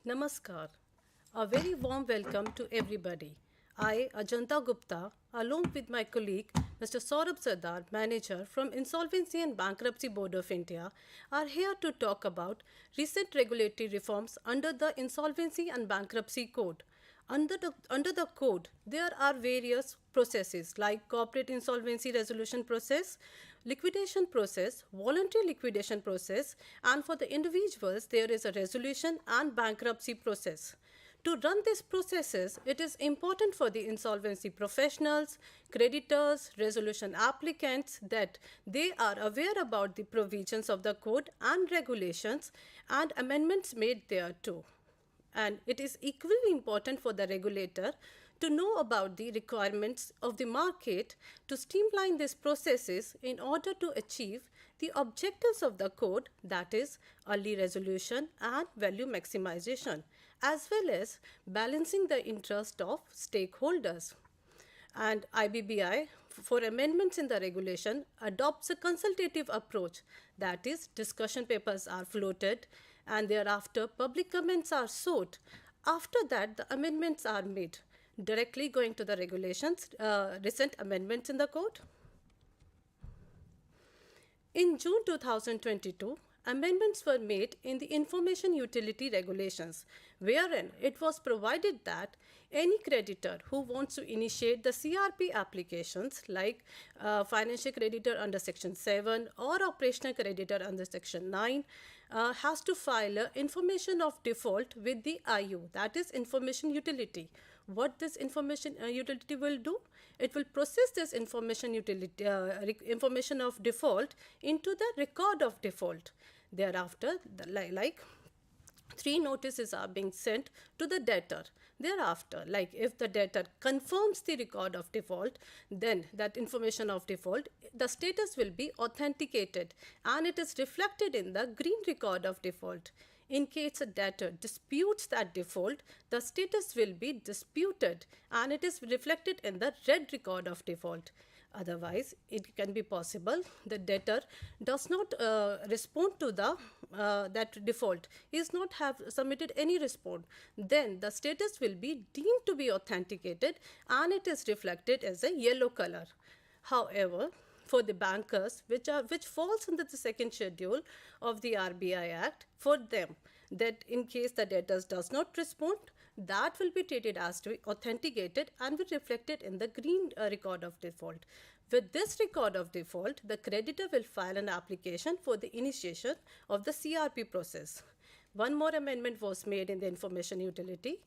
Namaskar. A very warm welcome to everybody. I, Ajanta Gupta, along with my colleague Mr. Saurabh Sardar, manager from Insolvency and Bankruptcy Board of India, are here to talk about recent regulatory reforms under the Insolvency and Bankruptcy Code. Under the code, there are various processes like corporate insolvency resolution process, liquidation process, voluntary liquidation process, and for the individuals, there is a resolution and bankruptcy process. To run these processes, it is important for the insolvency professionals, creditors, resolution applicants that they are aware about the provisions of the code and regulations and amendments made thereto. And it is equally important for the regulator to know about the requirements of the market to streamline these processes in order to achieve the objectives of the code, that is early resolution and value maximization, as well as balancing the interest of stakeholders. And IBBI, for amendments in the regulation, adopts a consultative approach, that is discussion papers are floated and thereafter public comments are sought. After that, the amendments are made. Directly going to the regulations, recent amendments in the code. In June 2022, amendments were made in the Information Utility Regulations, wherein it was provided that any creditor who wants to initiate the CRP applications like financial creditor under Section 7 or operational creditor under Section 9 has to file a information of default with the IU, that is information utility. What this information utility will do? It will process this information utility information of default into the record of default. Thereafter, like 3 notices are being sent to the debtor. Thereafter, like if the debtor confirms the record of default, then that information of default, the status will be authenticated and it is reflected in the green record of default. In case a debtor disputes that default, the status will be disputed and it is reflected in the red record of default. Otherwise, it can be possible the debtor does not respond to the that default. He is not have submitted any response. Then the status will be deemed to be authenticated and it is reflected as a yellow color. However, for the bankers which falls under the second schedule of the RBI Act, for them that in case the debtor does not respond, that will be treated as to be authenticated and will reflected in the green record of default. With this record of default, the creditor will file an application for the initiation of the CRP process. One more amendment was made in the information utility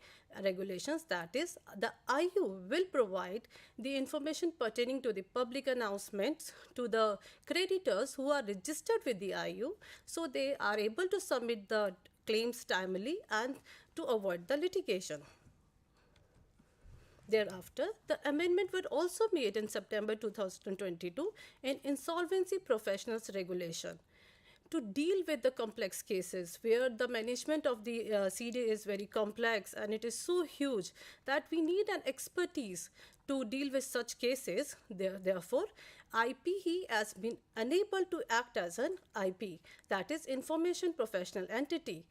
regulations, that is the IU will provide the information pertaining to the public announcements to the creditors who are registered with the IU, so they are able to submit the claims timely and to avoid the litigation. Thereafter, the amendment was also made in September 2022 in Insolvency Professionals Regulation to deal with the complex cases where the management of the CD is very complex and it is so huge that we need an expertise to deal with such cases. Therefore, IPE has been unable to act as an IP, that is Information Professional Entity.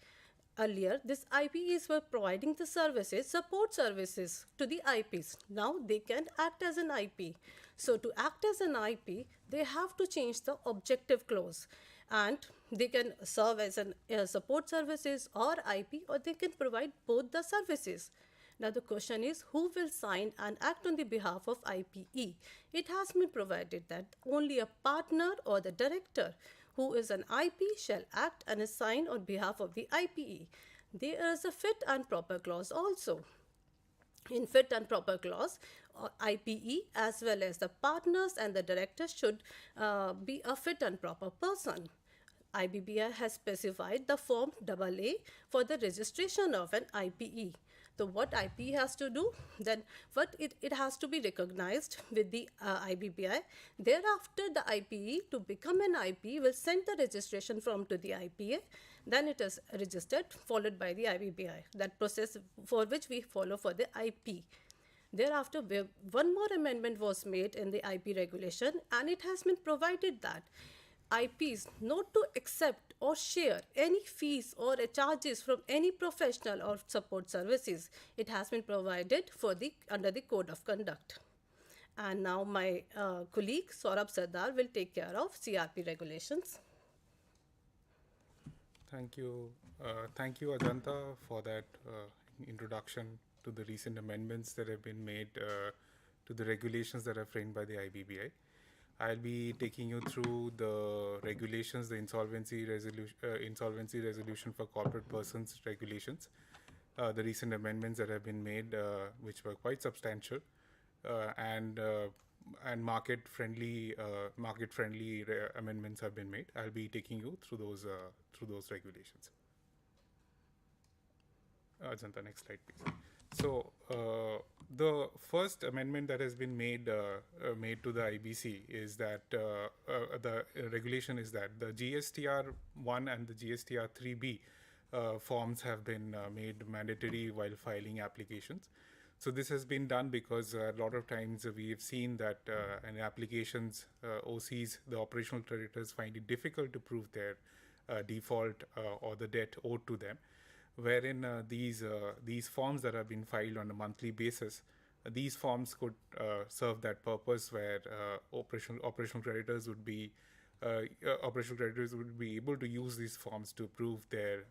Earlier, these IPEs were providing the services, support services to the IPs. Now they can act as an IP. So to act as an IP, they have to change the objective clause and they can serve as an support services or IP, or they can provide both the services. Now the question is, who will sign and act on the behalf of IPE? It has been provided that only a partner or the director who is an IP shall act and sign on behalf of the IPE. There is a fit and proper clause also. In fit and proper clause, IPE as well as the partners and the directors should be a fit and proper person. IBBI has specified the form AA for the registration of an IPE. So what IPE has to do? Then what it has to be recognized with the IBBI. Thereafter, the IPE to become an IP will send the registration form to the IPA. Then it is registered, followed by the IBBI. That process for which we follow for the IP. Thereafter, one more amendment was made in the IP regulation, and it has been provided that IPs not to accept or share any fees or charges from any professional or support services. It has been provided for the under the code of conduct. And now my colleague Saurabh Sardar will take care of CRP regulations. Thank you. Thank you, Ajanta, for that introduction to the recent amendments that have been made to the regulations that are framed by the IBBI. I'll be taking you through the regulations, the insolvency resolution for corporate persons regulations, the recent amendments that have been made, which were quite substantial, and market-friendly amendments have been made. I'll be taking you through those regulations. Ajanta, next slide, please. So the first amendment that has been made to the IBC is that the regulation is that the GSTR 1 and the GSTR 3B forms have been made mandatory while filing applications. So this has been done because a lot of times we have seen that in applications, OCs, the operational creditors, find it difficult to prove their default or the debt owed to them, wherein these forms that have been filed on a monthly basis, these forms could serve that purpose, where operational creditors would be able to use these forms to prove their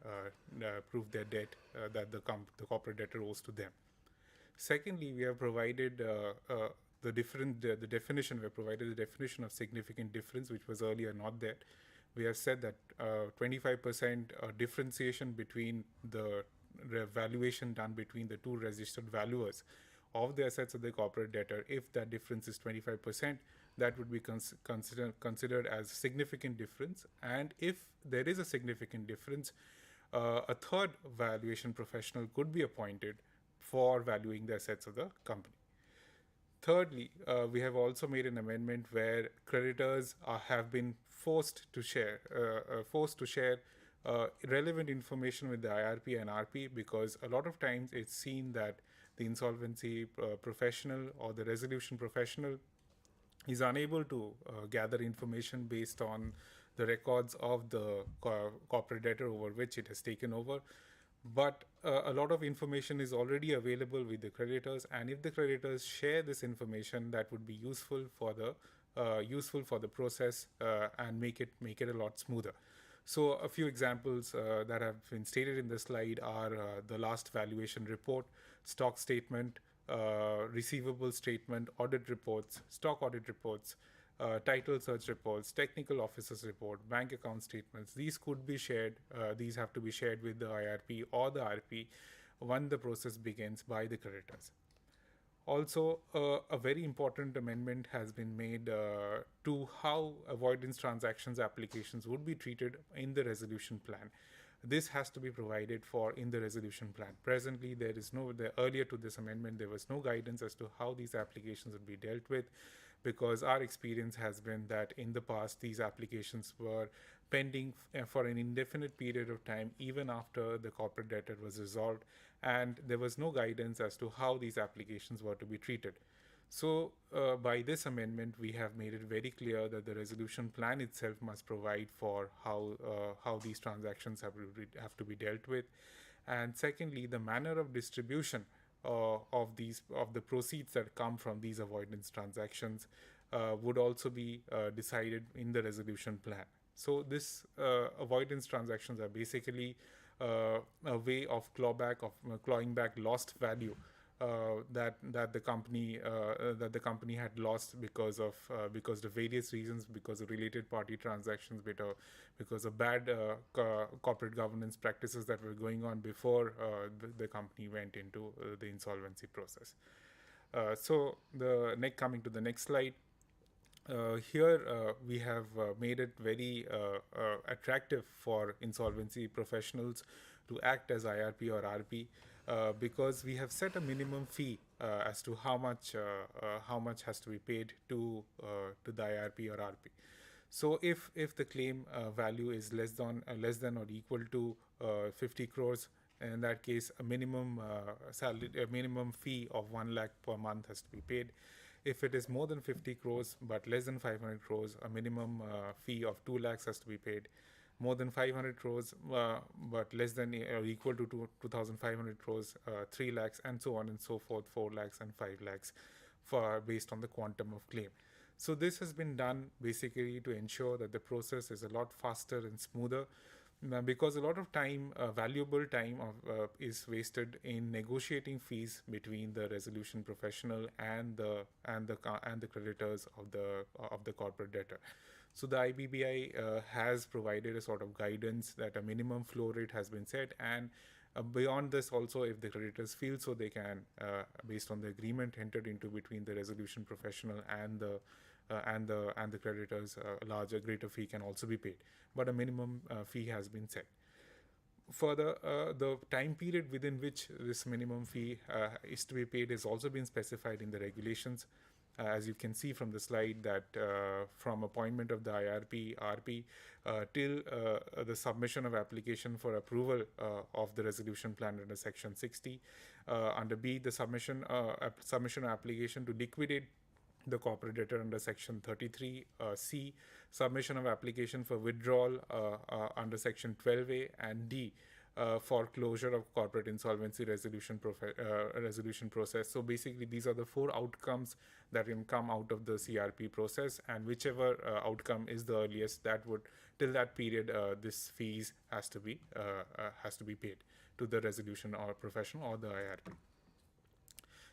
debt that the corporate debtor owes to them. Secondly, we have provided the definition. We have provided the definition of significant difference, which was earlier not there. We have said that 25% differentiation between the valuation done between the two registered valuers of the assets of the corporate debtor, if that difference is 25%, that would be considered as significant difference. And if there is a significant difference, a third valuation professional could be appointed for valuing the assets of the company. Thirdly, we have also made an amendment where creditors have been forced to share relevant information with the IRP and RP, because a lot of times it's seen that the insolvency professional or the resolution professional is unable to gather information based on the records of the corporate debtor over which it has taken over. But a lot of information is already available with the creditors, and if the creditors share this information, that would be useful for the process and make it a lot smoother. So a few examples that have been stated in the slide are the last valuation report, stock statement, receivable statement, audit reports, stock audit reports, title search reports, technical officers report, bank account statements. These could be shared. These have to be shared with the IRP or the RP when the process begins by the creditors. Also, a very important amendment has been made to how avoidance transactions applications would be treated in the resolution plan. This has to be provided for in the resolution plan. Presently, earlier to this amendment, there was no guidance as to how these applications would be dealt with, because our experience has been that in the past, these applications were pending for an indefinite period of time, even after the corporate debtor was resolved, and there was no guidance as to how these applications were to be treated. So by this amendment, we have made it very clear that the resolution plan itself must provide for how these transactions have to be dealt with. And secondly, the manner of distribution of the proceeds that come from these avoidance transactions would also be decided in the resolution plan. So this avoidance transactions are basically a way of clawing back lost value that the company had lost because of various reasons, because of related party transactions, because of bad corporate governance practices that were going on before the company went into the insolvency process. So coming to the next slide. Here we have made it very attractive for insolvency professionals to act as IRP or RP, because we have set a minimum fee as to how much has to be paid to the IRP or RP. So if the claim value is less than or equal to 50 crores, in that case, a minimum fee of 1 lakh per month has to be paid. If it is more than 50 crores but less than 500 crores, a minimum fee of 2 lakhs has to be paid. More than 500 crores but less than or equal to 2,500 crores, 3 lakhs, and so on and so forth, 4 lakhs and 5 lakhs for based on the quantum of claim. So this has been done basically to ensure that the process is a lot faster and smoother, because a lot of time, valuable time is wasted in negotiating fees between the resolution professional and the creditors of the corporate debtor. So the IBBI has provided a sort of guidance that a minimum flow rate has been set, and beyond this also, if the creditors feel so, they can, based on the agreement entered into between the resolution professional and the creditors, a greater fee can also be paid, but a minimum fee has been set. Further, the time period within which this minimum fee is to be paid has also been specified in the regulations. As you can see from the slide, that from appointment of the IRP, RP, till the submission of application for approval of the resolution plan under Section 60. Under B, the submission of application to liquidate the corporate debtor under Section 33. C, submission of application for withdrawal under Section 12A, and D, for closure of corporate insolvency resolution process. So basically, these are the 4 outcomes that can come out of the CRP process, and whichever outcome is the earliest, that would, till that period, this fees has to be paid to the resolution or professional or the IRP.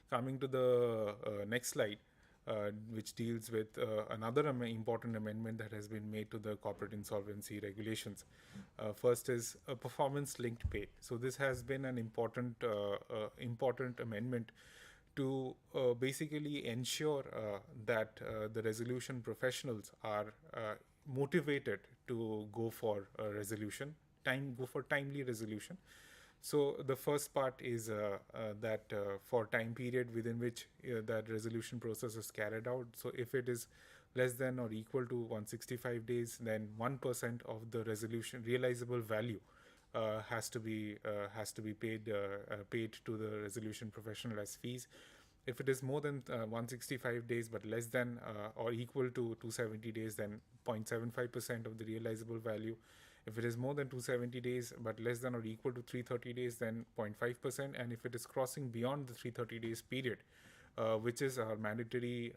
Coming to the next slide, which deals with another important amendment that has been made to the corporate insolvency regulations. First is a performance-linked pay. So this has been an important amendment to basically ensure that the resolution professionals are motivated to go for a resolution, go for timely resolution. So the first part is that for time period within which that resolution process is carried out. So if it is less than or equal to 165 days, then 1% of the resolution realizable value has to be paid to the resolution professional as fees. If it is more than 165 days but less than or equal to 270 days, then 0.75% of the realizable value. If it is more than 270 days but less than or equal to 330 days, then 0.5%. And if it is crossing beyond the 330 days period, which is our mandatory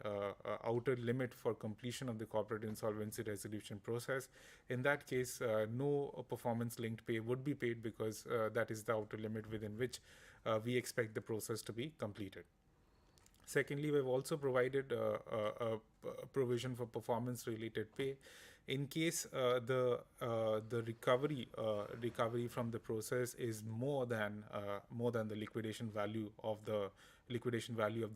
outer limit for completion of the corporate insolvency resolution process, in that case, no performance-linked pay would be paid, because that is the outer limit within which we expect the process to be completed. Secondly, we've also provided a provision for performance-related pay in case the recovery from the process is more than the liquidation value of the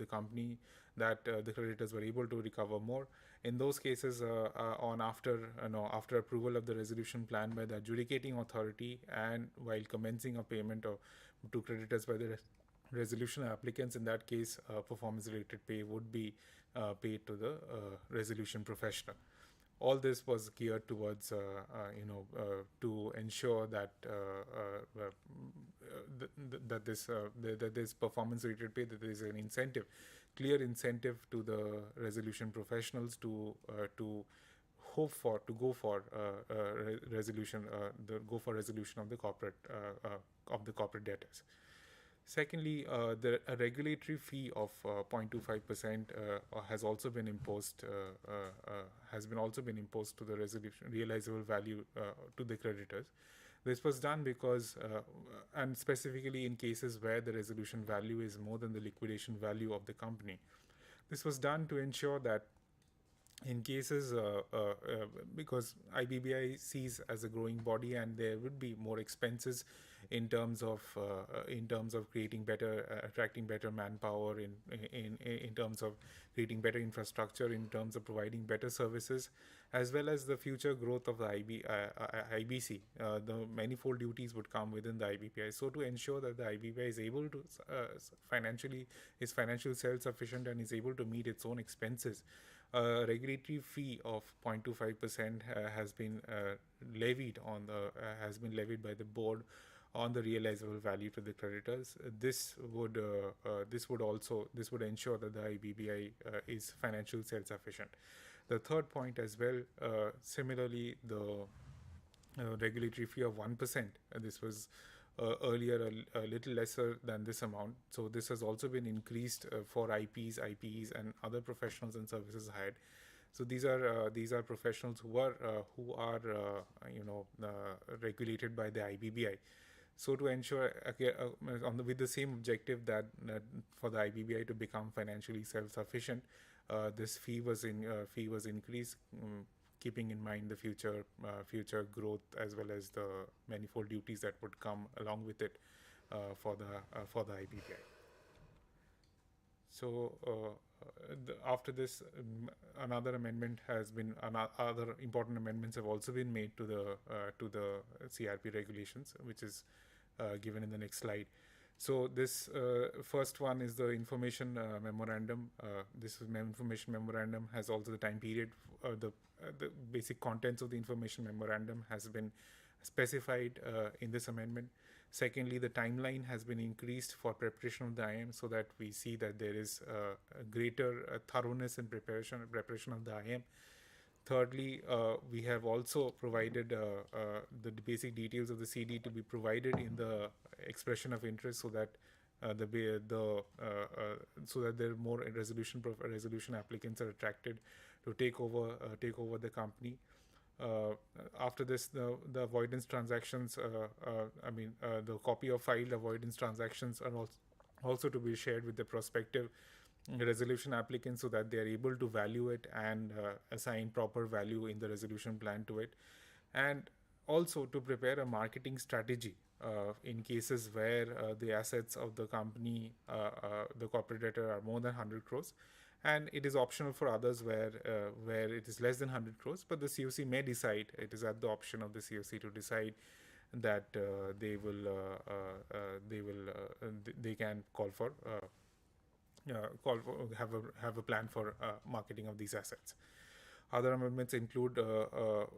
company, that the creditors were able to recover more. In those cases, after approval of the resolution plan by the adjudicating authority, and while commencing a payment to creditors by the resolution applicants, in that case, performance-related pay would be paid to the resolution professional. All this was geared towards, to ensure that that this performance-related pay, that there is an incentive, clear incentive to the resolution professionals to go for resolution of the corporate debtors. Secondly, a regulatory fee of 0.25% has also been imposed to the resolution realizable value to the creditors. This was done because, and specifically in cases where the resolution value is more than the liquidation value of the company. This was done to ensure that in cases, because IBBI sees as a growing body, and there would be more expenses in terms of attracting better manpower, in terms of creating better infrastructure, in terms of providing better services, as well as the future growth of the IBC. The manifold duties would come within the IBPI. So to ensure that the IBPI is able to financially self-sufficient and is able to meet its own expenses, a regulatory fee of 0.25% has been levied by the board on the realizable value to the creditors. This would ensure that the IBBI is financially self-sufficient. The third point as well, similarly, the regulatory fee of 1%. This was earlier a little lesser than this amount. So this has also been increased for IPs, IPEs, and other professionals and services hired. So these are professionals who are regulated by the IBBI. So to ensure with the same objective that for the IBBI to become financially self-sufficient, this fee was increased, keeping in mind the future growth as well as the manifold duties that would come along with it for the IBBI. So after this, other important amendments have also been made to the CRP regulations, which is given in the next slide. So this first one is the information memorandum. This information memorandum has also the time period. The basic contents of the information memorandum has been specified in this amendment. Secondly, the timeline has been increased for preparation of the IM, so that we see that there is a greater thoroughness in preparation of the IM. Thirdly, we have also provided the basic details of the CD to be provided in the expression of interest, so that so that there are more resolution applicants are attracted to take over the company. After this, the avoidance transactions, the copy of filed avoidance transactions are also to be shared with the prospective resolution applicants, so that they are able to value it and assign proper value in the resolution plan to it, and also to prepare a marketing strategy in cases where the assets of the company, the corporate debtor, are more than 100 crores. And it is optional for others where it is less than 100 crores, but the COC may decide, it is at the option of the COC to decide that they can have a plan for marketing of these assets. Other amendments include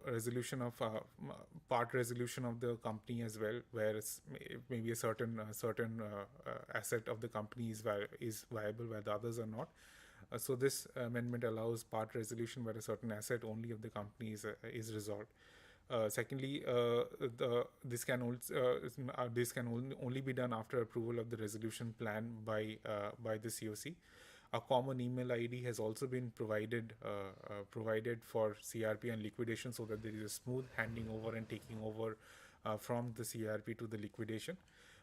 resolution of part resolution of the company as well, where maybe a certain asset of the company is viable where the others are not. So this amendment allows part resolution where a certain asset only of the company is resolved. Secondly, this can only be done after approval of the resolution plan by the COC. A common email ID has also been provided for CRP and liquidation, so that there is a smooth handing over and taking over from the CRP to the liquidation.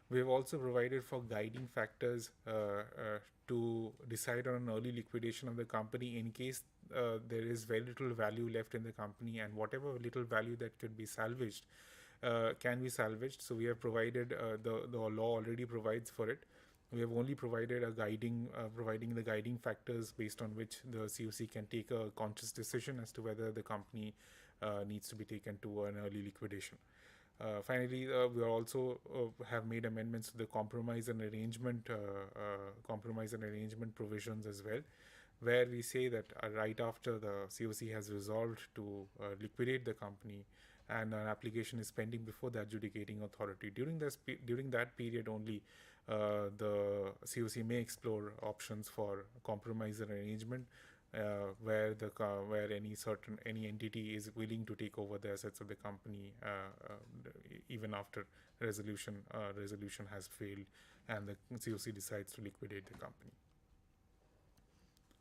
We have also provided for guiding factors to decide on an early liquidation of the company in case there is very little value left in the company, and whatever little value that could be salvaged can be salvaged. So we have provided, the law already provides for it. We have only provided providing the guiding factors based on which the COC can take a conscious decision as to whether the company needs to be taken to an early liquidation. Finally, we also have made amendments to the compromise and arrangement provisions as well, where we say that right after the COC has resolved to liquidate the company and an application is pending before the adjudicating authority, during that period only, the COC may explore options for compromise and arrangement, where any entity is willing to take over the assets of the company even after resolution has failed and the COC decides to liquidate the company.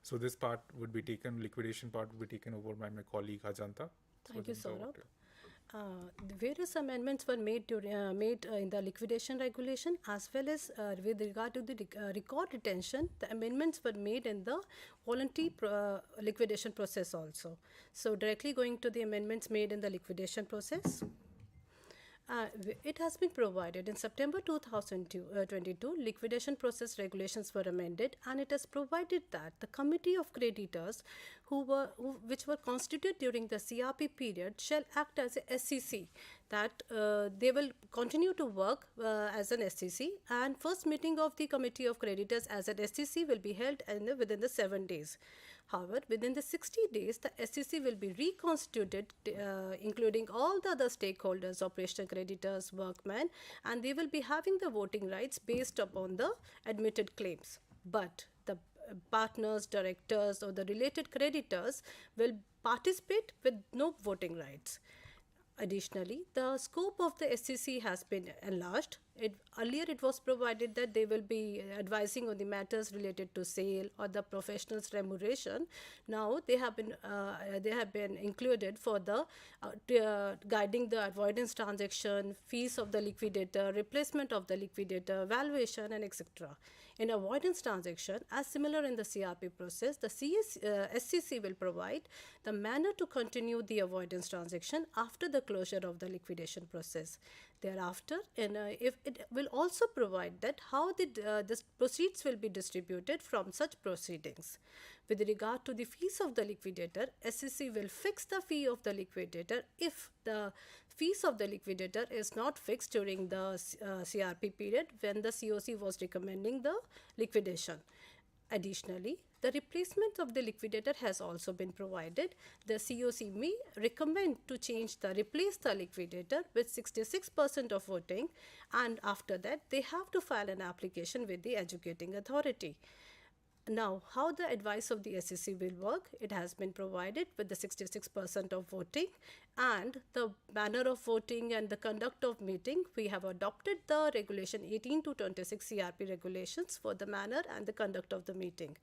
So this part would be taken, liquidation part would be taken over by my colleague Ajanta. Thank you, Saurabh. The various amendments were made in the liquidation regulation, as well as with regard to the record retention. The amendments were made in the voluntary liquidation process also. So directly going to the amendments made in the liquidation process. It has been provided in September 2022, liquidation process regulations were amended, and it has provided that the committee of creditors which were constituted during the CRP period shall act as a SCC, that they will continue to work as an SCC, and first meeting of the committee of creditors as an SCC will be held within the 7 days. However, within the 60 days, the SEC will be reconstituted, including all the other stakeholders, operational creditors, workmen, and they will be having the voting rights based upon the admitted claims. But the partners, directors, or the related creditors will participate with no voting rights. Additionally, the scope of the SEC has been enlarged. Earlier, it was provided that they will be advising on the matters related to sale or the professional's remuneration. Now, they have been included for the guiding the avoidance transaction, fees of the liquidator, replacement of the liquidator, valuation, and etc. In avoidance transaction, as similar in the CRP process, the SEC will provide the manner to continue the avoidance transaction after the closure of the liquidation process. Thereafter, if it will also provide that how the proceeds will be distributed from such proceedings. With regard to the fees of the liquidator, SEC will fix the fee of the liquidator if the fees of the liquidator is not fixed during the CRP period when the COC was recommending the liquidation. Additionally, the replacement of the liquidator has also been provided. The COC may recommend to replace the liquidator with 66% of voting, and after that they have to file an application with the adjudicating authority. Now, how the advice of the SEC will work, it has been provided with the 66% of voting and the manner of voting and the conduct of meeting. We have adopted the regulation 18 to 26 CRP regulations for the manner and the conduct of the meeting.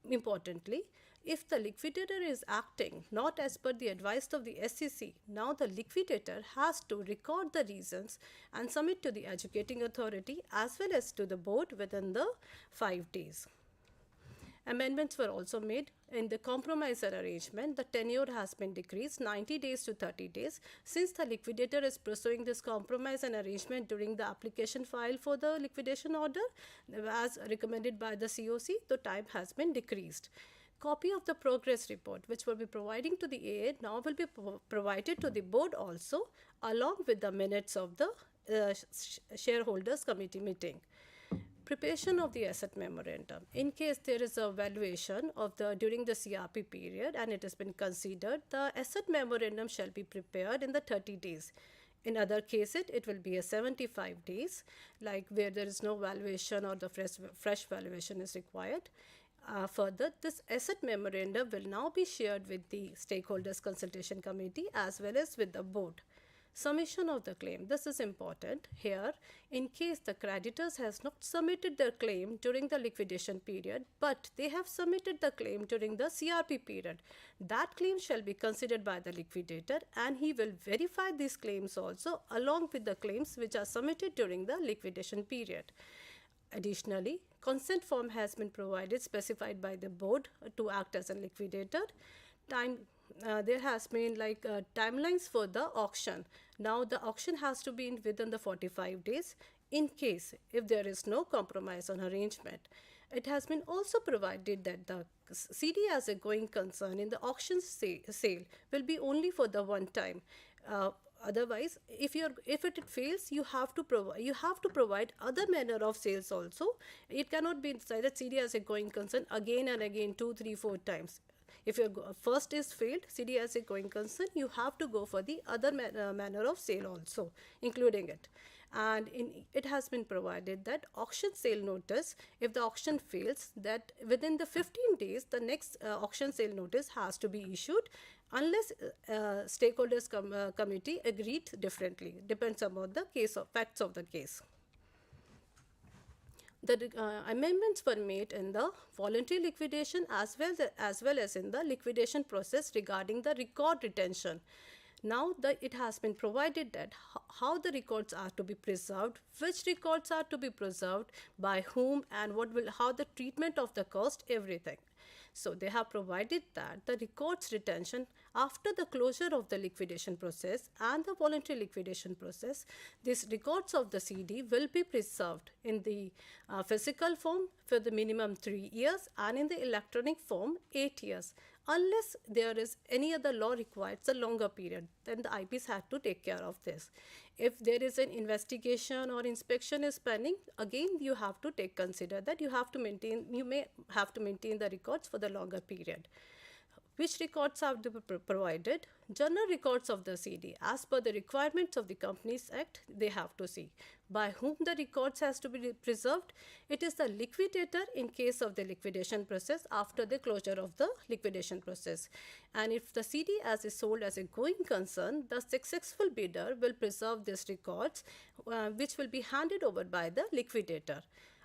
Importantly, if the liquidator is acting not as per the advice of the SEC, now the liquidator has to record the reasons and submit to the adjudicating authority as well as to the board within the 5 days. Amendments were also made in the compromise and arrangement. The tenure has been decreased 90 days to 30 days. Since the liquidator is pursuing this compromise and arrangement during the application file for the liquidation order, as recommended by the COC, the time has been decreased. Copy of the progress report, which will be providing to the AA, now will be provided to the board also, along with the minutes of the shareholders committee meeting. Preparation of the asset memorandum. In case there is a valuation of during the CRP period and it has been considered, the asset memorandum shall be prepared in the 30 days. In other cases, it will be a 75 days, like where there is no valuation or the fresh valuation is required. Further, this asset memorandum will now be shared with the stakeholders consultation committee as well as with the board. Submission of the claim. This is important here. In case the creditors has not submitted their claim during the liquidation period, but they have submitted the claim during the CRP period, that claim shall be considered by the liquidator and he will verify these claims also along with the claims which are submitted during the liquidation period. Additionally, consent form has been provided specified by the board to act as a liquidator. There has been timelines for the auction. Now the auction has to be within the 45 days in case if there is no compromise on arrangement. It has been also provided that the CD as a going concern in the auction sale will be only for the one time. Otherwise, if it fails, you have to provide other manner of sales also. It cannot be decided CD as a going concern again and again 2, 3, 4 times. If your first is failed, CD as a going concern, you have to go for the other manner of sale also, including it. And it has been provided that auction sale notice, if the auction fails, that within the 15 days, the next auction sale notice has to be issued unless stakeholders committee agreed differently. Depends upon the facts of the case. The amendments were made in the voluntary liquidation as well as in the liquidation process regarding the record retention. Now it has been provided that how the records are to be preserved, which records are to be preserved, by whom, and how the treatment of the cost, everything. So they have provided that the records retention after the closure of the liquidation process and the voluntary liquidation process, these records of the CD will be preserved in the physical form for the minimum 3 years and in the electronic form 8 years unless there is any other law requires a longer period, then the IPs had to take care of this. If there is an investigation or inspection is pending, again you have to consider that you may have to maintain the records for the longer period. Which records have to be provided? Journal records of the CD. As per the requirements of the Companies Act, they have to see. By whom the records has to be preserved? It is the liquidator in case of the liquidation process after the closure of the liquidation process. And if the CD as is sold as a going concern, the successful bidder will preserve these records, which will be handed over by the liquidator.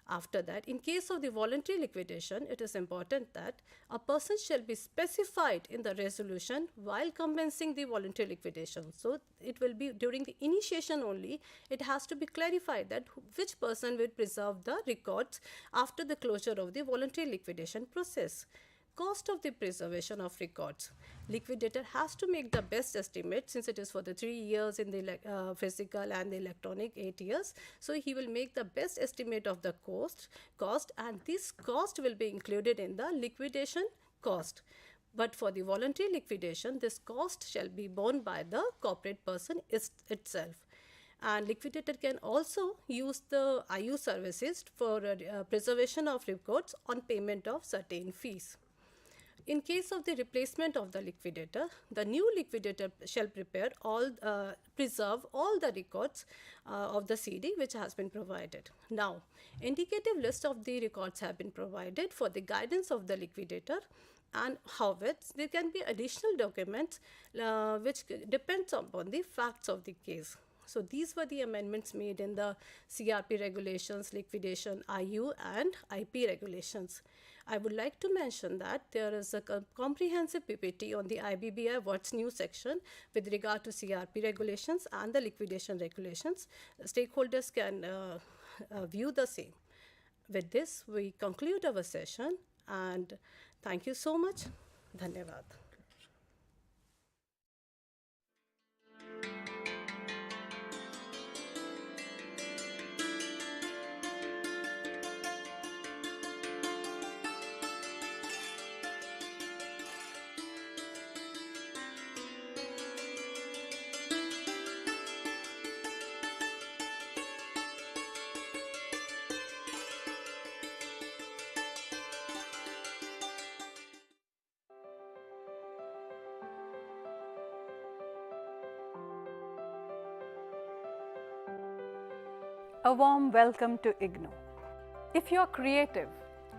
After that, in case of the voluntary liquidation, it is important that a person shall be specified in the resolution while commencing the voluntary liquidation. So, it will be during the initiation only, it has to be clarified that which person will preserve the records after the closure of the voluntary liquidation process. Cost of the preservation of records. Liquidator has to make the best estimate, since it is for the 3 years in the physical and the electronic 8 years. So he will make the best estimate of the cost, and this cost will be included in the liquidation cost. But for the voluntary liquidation, this cost shall be borne by the corporate person itself. And liquidator can also use the IU services for preservation of records on payment of certain fees. In case of the replacement of the liquidator, the new liquidator shall preserve all the records of the CD which has been provided. Now, indicative list of the records have been provided for the guidance of the liquidator, and however, there can be additional documents which depends upon the facts of the case. So these were the amendments made in the CRP regulations, liquidation, IU and IP regulations. I would like to mention that there is a comprehensive PPT on the IBBI What's New section with regard to CRP regulations and the liquidation regulations. Stakeholders can view the same. With this, we conclude our session, and thank you so much. Dhanyavad. A warm welcome to IGNOU. If you're creative,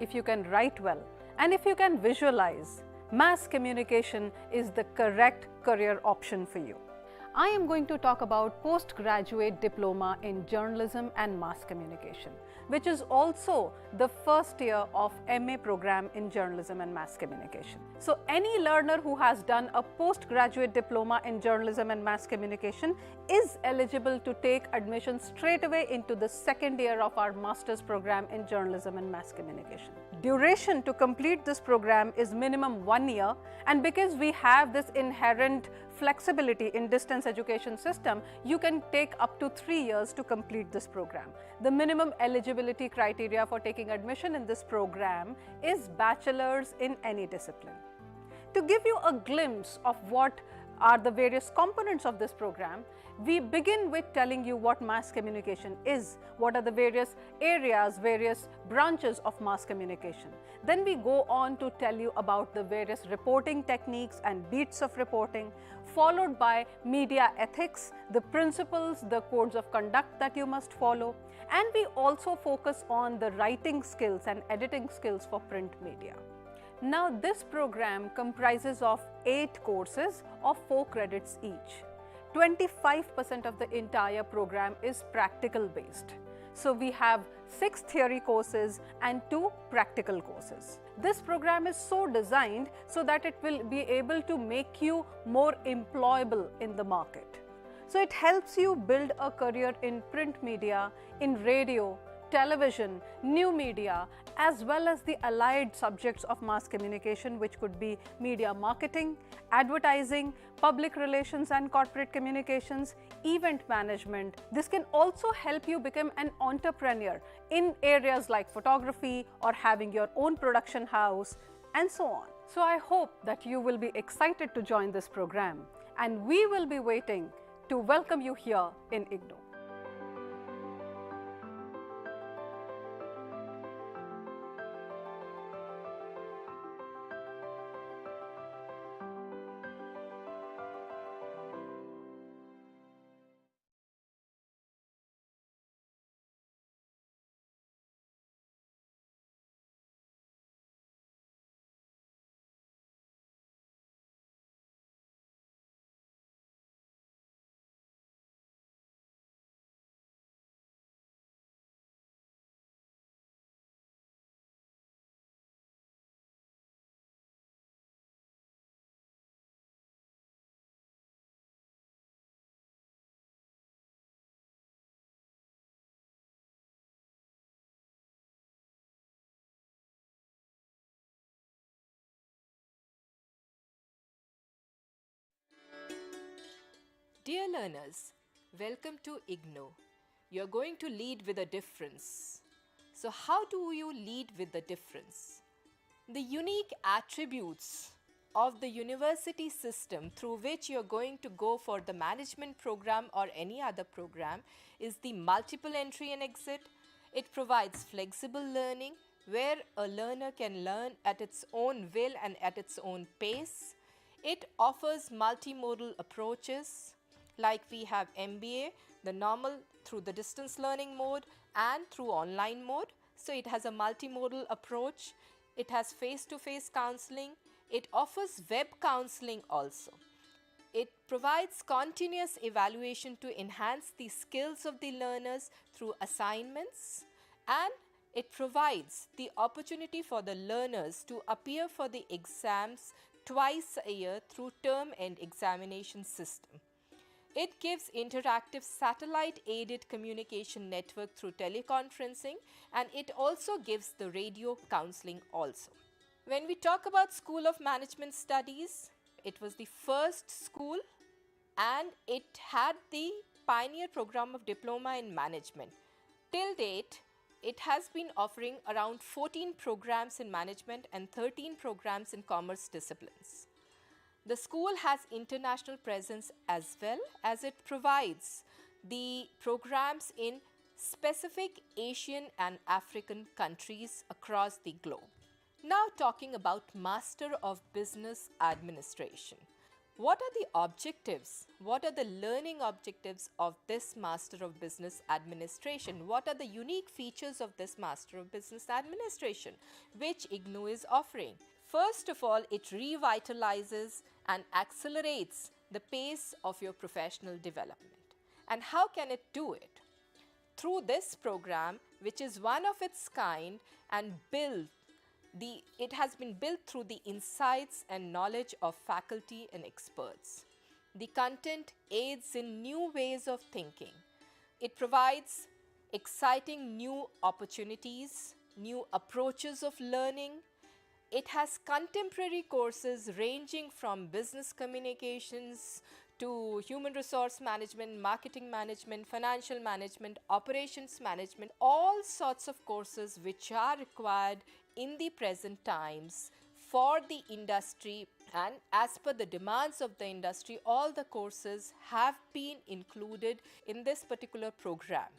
if you can write well, and if you can visualize, mass communication is the correct career option for you. I am going to talk about postgraduate diploma in journalism and mass communication, which is also the first year of MA program in journalism and mass communication. So any learner who has done a postgraduate diploma in journalism and mass communication is eligible to take admission straight away into the second year of our master's program in journalism and mass communication. Duration to complete this program is minimum 1 year, and because we have this inherent flexibility in distance education system, you can take up to 3 years to complete this program. The minimum eligibility criteria for taking admission in this program is bachelor's in any discipline. To give you a glimpse of what are the various components of this program, we begin with telling you what mass communication is, what are the various areas, various branches of mass communication. Then we go on to tell you about the various reporting techniques and beats of reporting, followed by media ethics, the principles, the codes of conduct that you must follow, and we also focus on the writing skills and editing skills for print media. Now, this program comprises of 8 courses of 4 credits each. 25% of the entire program is practical based. So we have 6 theory courses and 2 practical courses. This program is so designed so that it will be able to make you more employable in the market. So it helps you build a career in print media, in radio, television, new media, as well as the allied subjects of mass communication, which could be media marketing, advertising, public relations and corporate communications, event management. This can also help you become an entrepreneur in areas like photography or having your own production house and so on. So I hope that you will be excited to join this program, and we will be waiting to welcome you here in IGNOU. Dear learners, welcome to IGNOU. You're going to lead with a difference. So, how do you lead with the difference? The unique attributes of the university system through which you're going to go for the management program or any other program is the multiple entry and exit. It provides flexible learning where a learner can learn at its own will and at its own pace. It offers multimodal approaches like we have MBA, the normal through the distance learning mode and through online mode. So it has a multimodal approach. It has face-to-face counseling. It offers web counseling also. It provides continuous evaluation to enhance the skills of the learners through assignments, and it provides the opportunity for the learners to appear for the exams twice a year through term end examination system. It gives interactive satellite-aided communication network through teleconferencing, and it also gives the radio counseling also. When we talk about School of Management Studies, it was the first school and it had the pioneer program of Diploma in Management. Till date, it has been offering around 14 programs in management and 13 programs in commerce disciplines. The school has international presence as well, as it provides the programs in specific Asian and African countries across the globe. Now talking about Master of Business Administration. What are the objectives? What are the learning objectives of this Master of Business Administration? What are the unique features of this Master of Business Administration which IGNOU is offering? First of all, it revitalizes and accelerates the pace of your professional development. And how can it do it? Through this program, which is one of its kind and it has been built through the insights and knowledge of faculty and experts. The content aids in new ways of thinking. It provides exciting new opportunities, new approaches of learning. It has contemporary courses ranging from business communications to human resource management, marketing management, financial management, operations management, all sorts of courses which are required in the present times for the industry, and as per the demands of the industry, all the courses have been included in this particular program.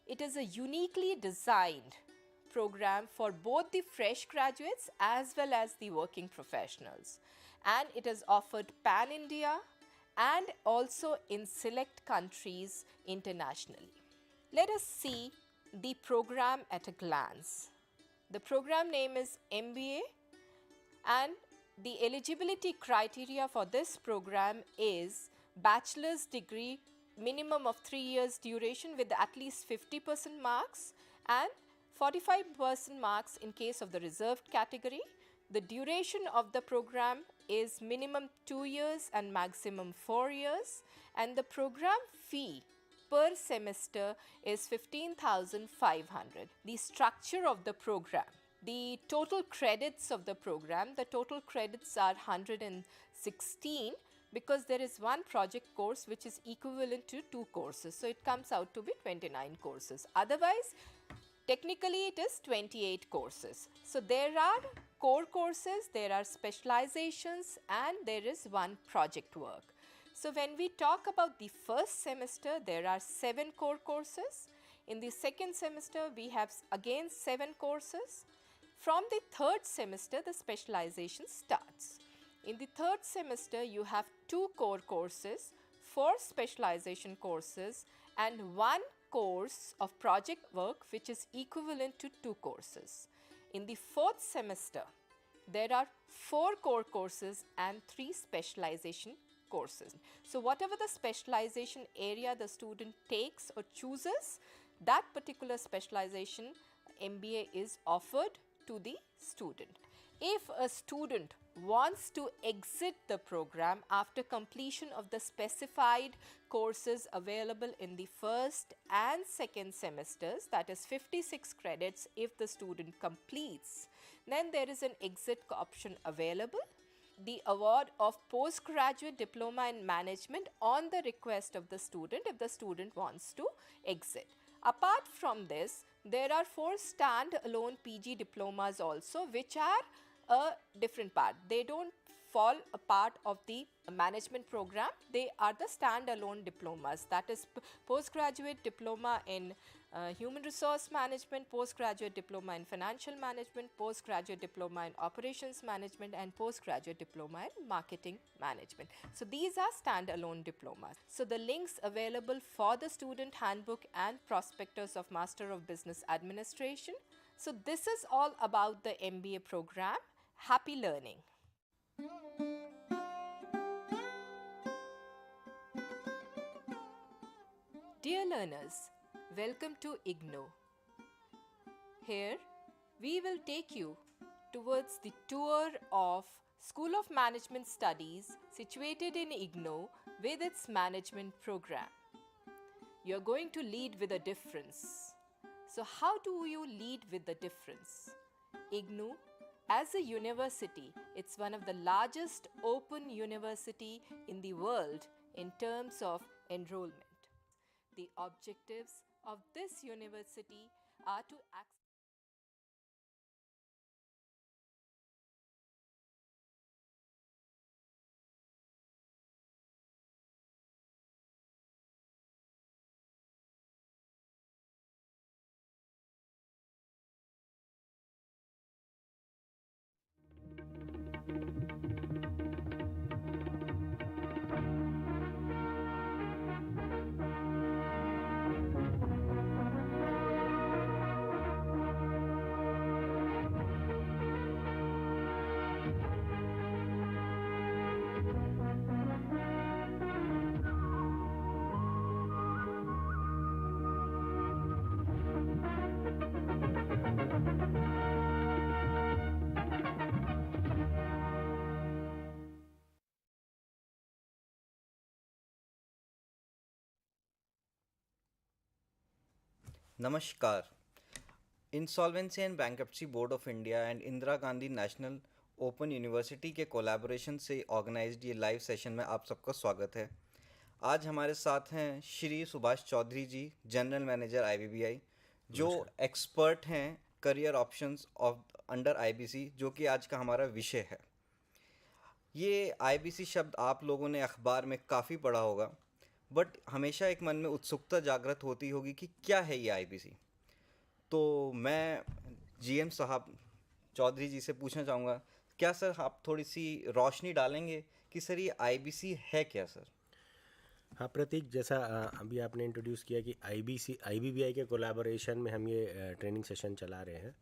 It is a uniquely designed program for both the fresh graduates as well as the working professionals, and it is offered pan-India and also in select countries internationally. Let us see the program at a glance. The program name is MBA, and the eligibility criteria for this program is bachelor's degree, minimum of 3 years duration with at least 50% marks and 45% marks in case of the reserved category. The duration of the program is minimum 2 years and maximum 4 years, and the program fee per semester is 15,500. The structure of the program, the total credits of the program, the total credits are 116 because there is one project course which is equivalent to 2 courses. So it comes out to be 29 courses. Otherwise, Technically, it is 28 courses. So there are core courses, there are specializations, and there is one project work. So when we talk about the first semester, there are 7 core courses. In the second semester, we have again 7 courses. From the third semester, the specialization starts. In the third semester, you have 2 core courses, 4 specialization courses, and 1 course of project work which is equivalent to 2 courses. In the fourth semester, there are 4 core courses and 3 specialization courses. So whatever the specialization area the student takes or chooses, that particular specialization MBA is offered to the student. If a student wants to exit the program after completion of the specified courses available in the first and second semesters, that is 56 credits if the student completes, then there is an exit option available. The award of postgraduate diploma in management on the request of the student if the student wants to exit. Apart from this, there are 4 stand-alone PG diplomas also, which are a different part. They don't fall a part of the management program. They are the stand-alone diplomas. That is postgraduate diploma in human resource management, postgraduate diploma in financial management, postgraduate diploma in operations management, and postgraduate diploma in marketing management. So these are stand-alone diplomas. So the links available for the student handbook and prospectus of Master of Business Administration. So this is all about the MBA program. Happy learning. Dear learners, welcome to IGNOU. Here, we will take you towards the tour of School of Management Studies situated in IGNOU with its management program. You are going to lead with a difference. So how do you lead with the difference? IGNOU, as a university, it's one of the largest open university in the world in terms of enrollment. The objectives of this university are to Namaskar. Insolvency and bankruptcy board of India and Indira Gandhi national open university के collaboration से organised ये live session में आप सबका स्वागत है। आज हमारे साथ हैं श्री सुभाष चौधरी जी, जनरल मैनेजर IBBI, जो एक्सपर्ट हैं career options of under IBC, जो कि आज का हमारा विषय है। ये IBC शब्द आप लोगों ने अखबार में काफ़ी पढ़ा होगा, बट हमेशा एक मन में उत्सुकता जागृत होती होगी कि क्या है ये IBC। तो मैं GM साहब चौधरी जी से पूछना चाहूँगा, क्या सर आप थोड़ी सी रोशनी डालेंगे कि सर ये IBC है क्या सर? हाँ प्रतीक, जैसा अभी आपने इंट्रोड्यूस किया कि IBBI के कोलैबोरेशन में हम ये ट्रेनिंग सेशन चला रहे हैं।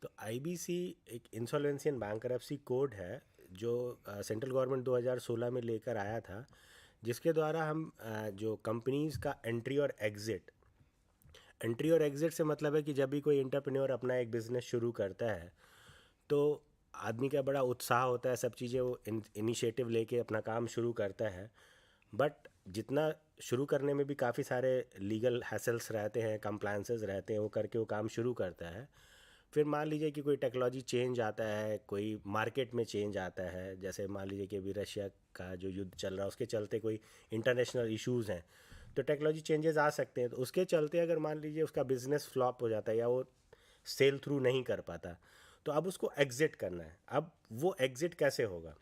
तो IBC एक इंसॉल्वेंसी एंड बैंक्रप्सी कोड है जो सेंट्रल गवर्नमेंट 2016 में लेकर आया था, जिसके द्वारा हम जो कंपनीज़ का एंट्री और एग्ज़िट से मतलब है कि जब भी कोई एंटरप्रेन्योर अपना एक बिज़नेस शुरू करता है तो आदमी का बड़ा उत्साह होता है, सब चीज़ें वो इनिशिएटिव लेके अपना काम शुरू करता है। बट जितना शुरू करने में भी काफ़ी सारे लीगल हैसल्स रहते हैं, कंप्लायंसेस रहते हैं, वो करके वो काम शुरू करता है। फिर मान लीजिए कि कोई टेक्नोलॉजी चेंज आता है, कोई मार्केट में चेंज आता है, जैसे मान लीजिए कि अभी रशिया का जो युद्ध चल रहा है उसके चलते कोई इंटरनेशनल इश्यूज़ हैं, तो टेक्नोलॉजी चेंजेस आ सकते हैं। तो उसके चलते अगर मान लीजिए उसका बिज़नेस फ्लॉप हो जाता है या वो सेल थ्रू नहीं कर पाता, तो अब उसको एग्जिट करना है। अब वो एग्जिट कैसे होगा?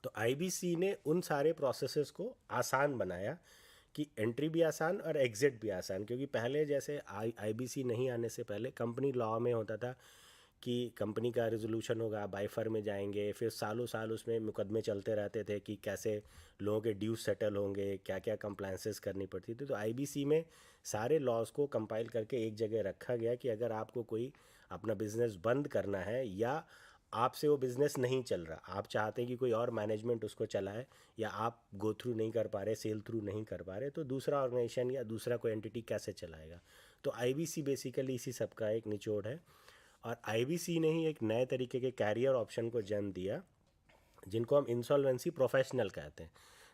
तो आईबीसी ने उन सारे प्रोसेसेस को आसान बनाया कि एंट्री भी आसान और एग्जिट भी आसान, क्योंकि पहले जैसे आईबीसी नहीं आने से पहले कंपनी लॉ में होता था कि कंपनी का रेजोल्यूशन होगा, बाइफर में जाएंगे, फिर सालों साल उसमें मुकदमे चलते रहते थे कि कैसे लोगों के ड्यूज सेटल होंगे, क्या क्या कंप्लायंसेस करनी पड़ती थी। तो आईबीसी में सारे लॉज को कंपाइल करके एक जगह रखा गया कि अगर आपको कोई अपना बिजनेस बंद करना है या आपसे वो बिज़नेस नहीं चल रहा, आप चाहते हैं कि कोई और मैनेजमेंट उसको चलाए, या आप गो थ्रू नहीं कर पा रहे, सेल थ्रू नहीं कर पा रहे, तो दूसरा ऑर्गेनाइजेशन या दूसरा कोई एंटिटी कैसे चलाएगा। तो आईबीसी बेसिकली इसी सब का एक निचोड़ है। और आईबीसी ने ही एक नए तरीके के कैरियर ऑप्शन को जन्म दिया, जिनको हम इंसॉल्वेंसी प्रोफेशनल कहते हैं।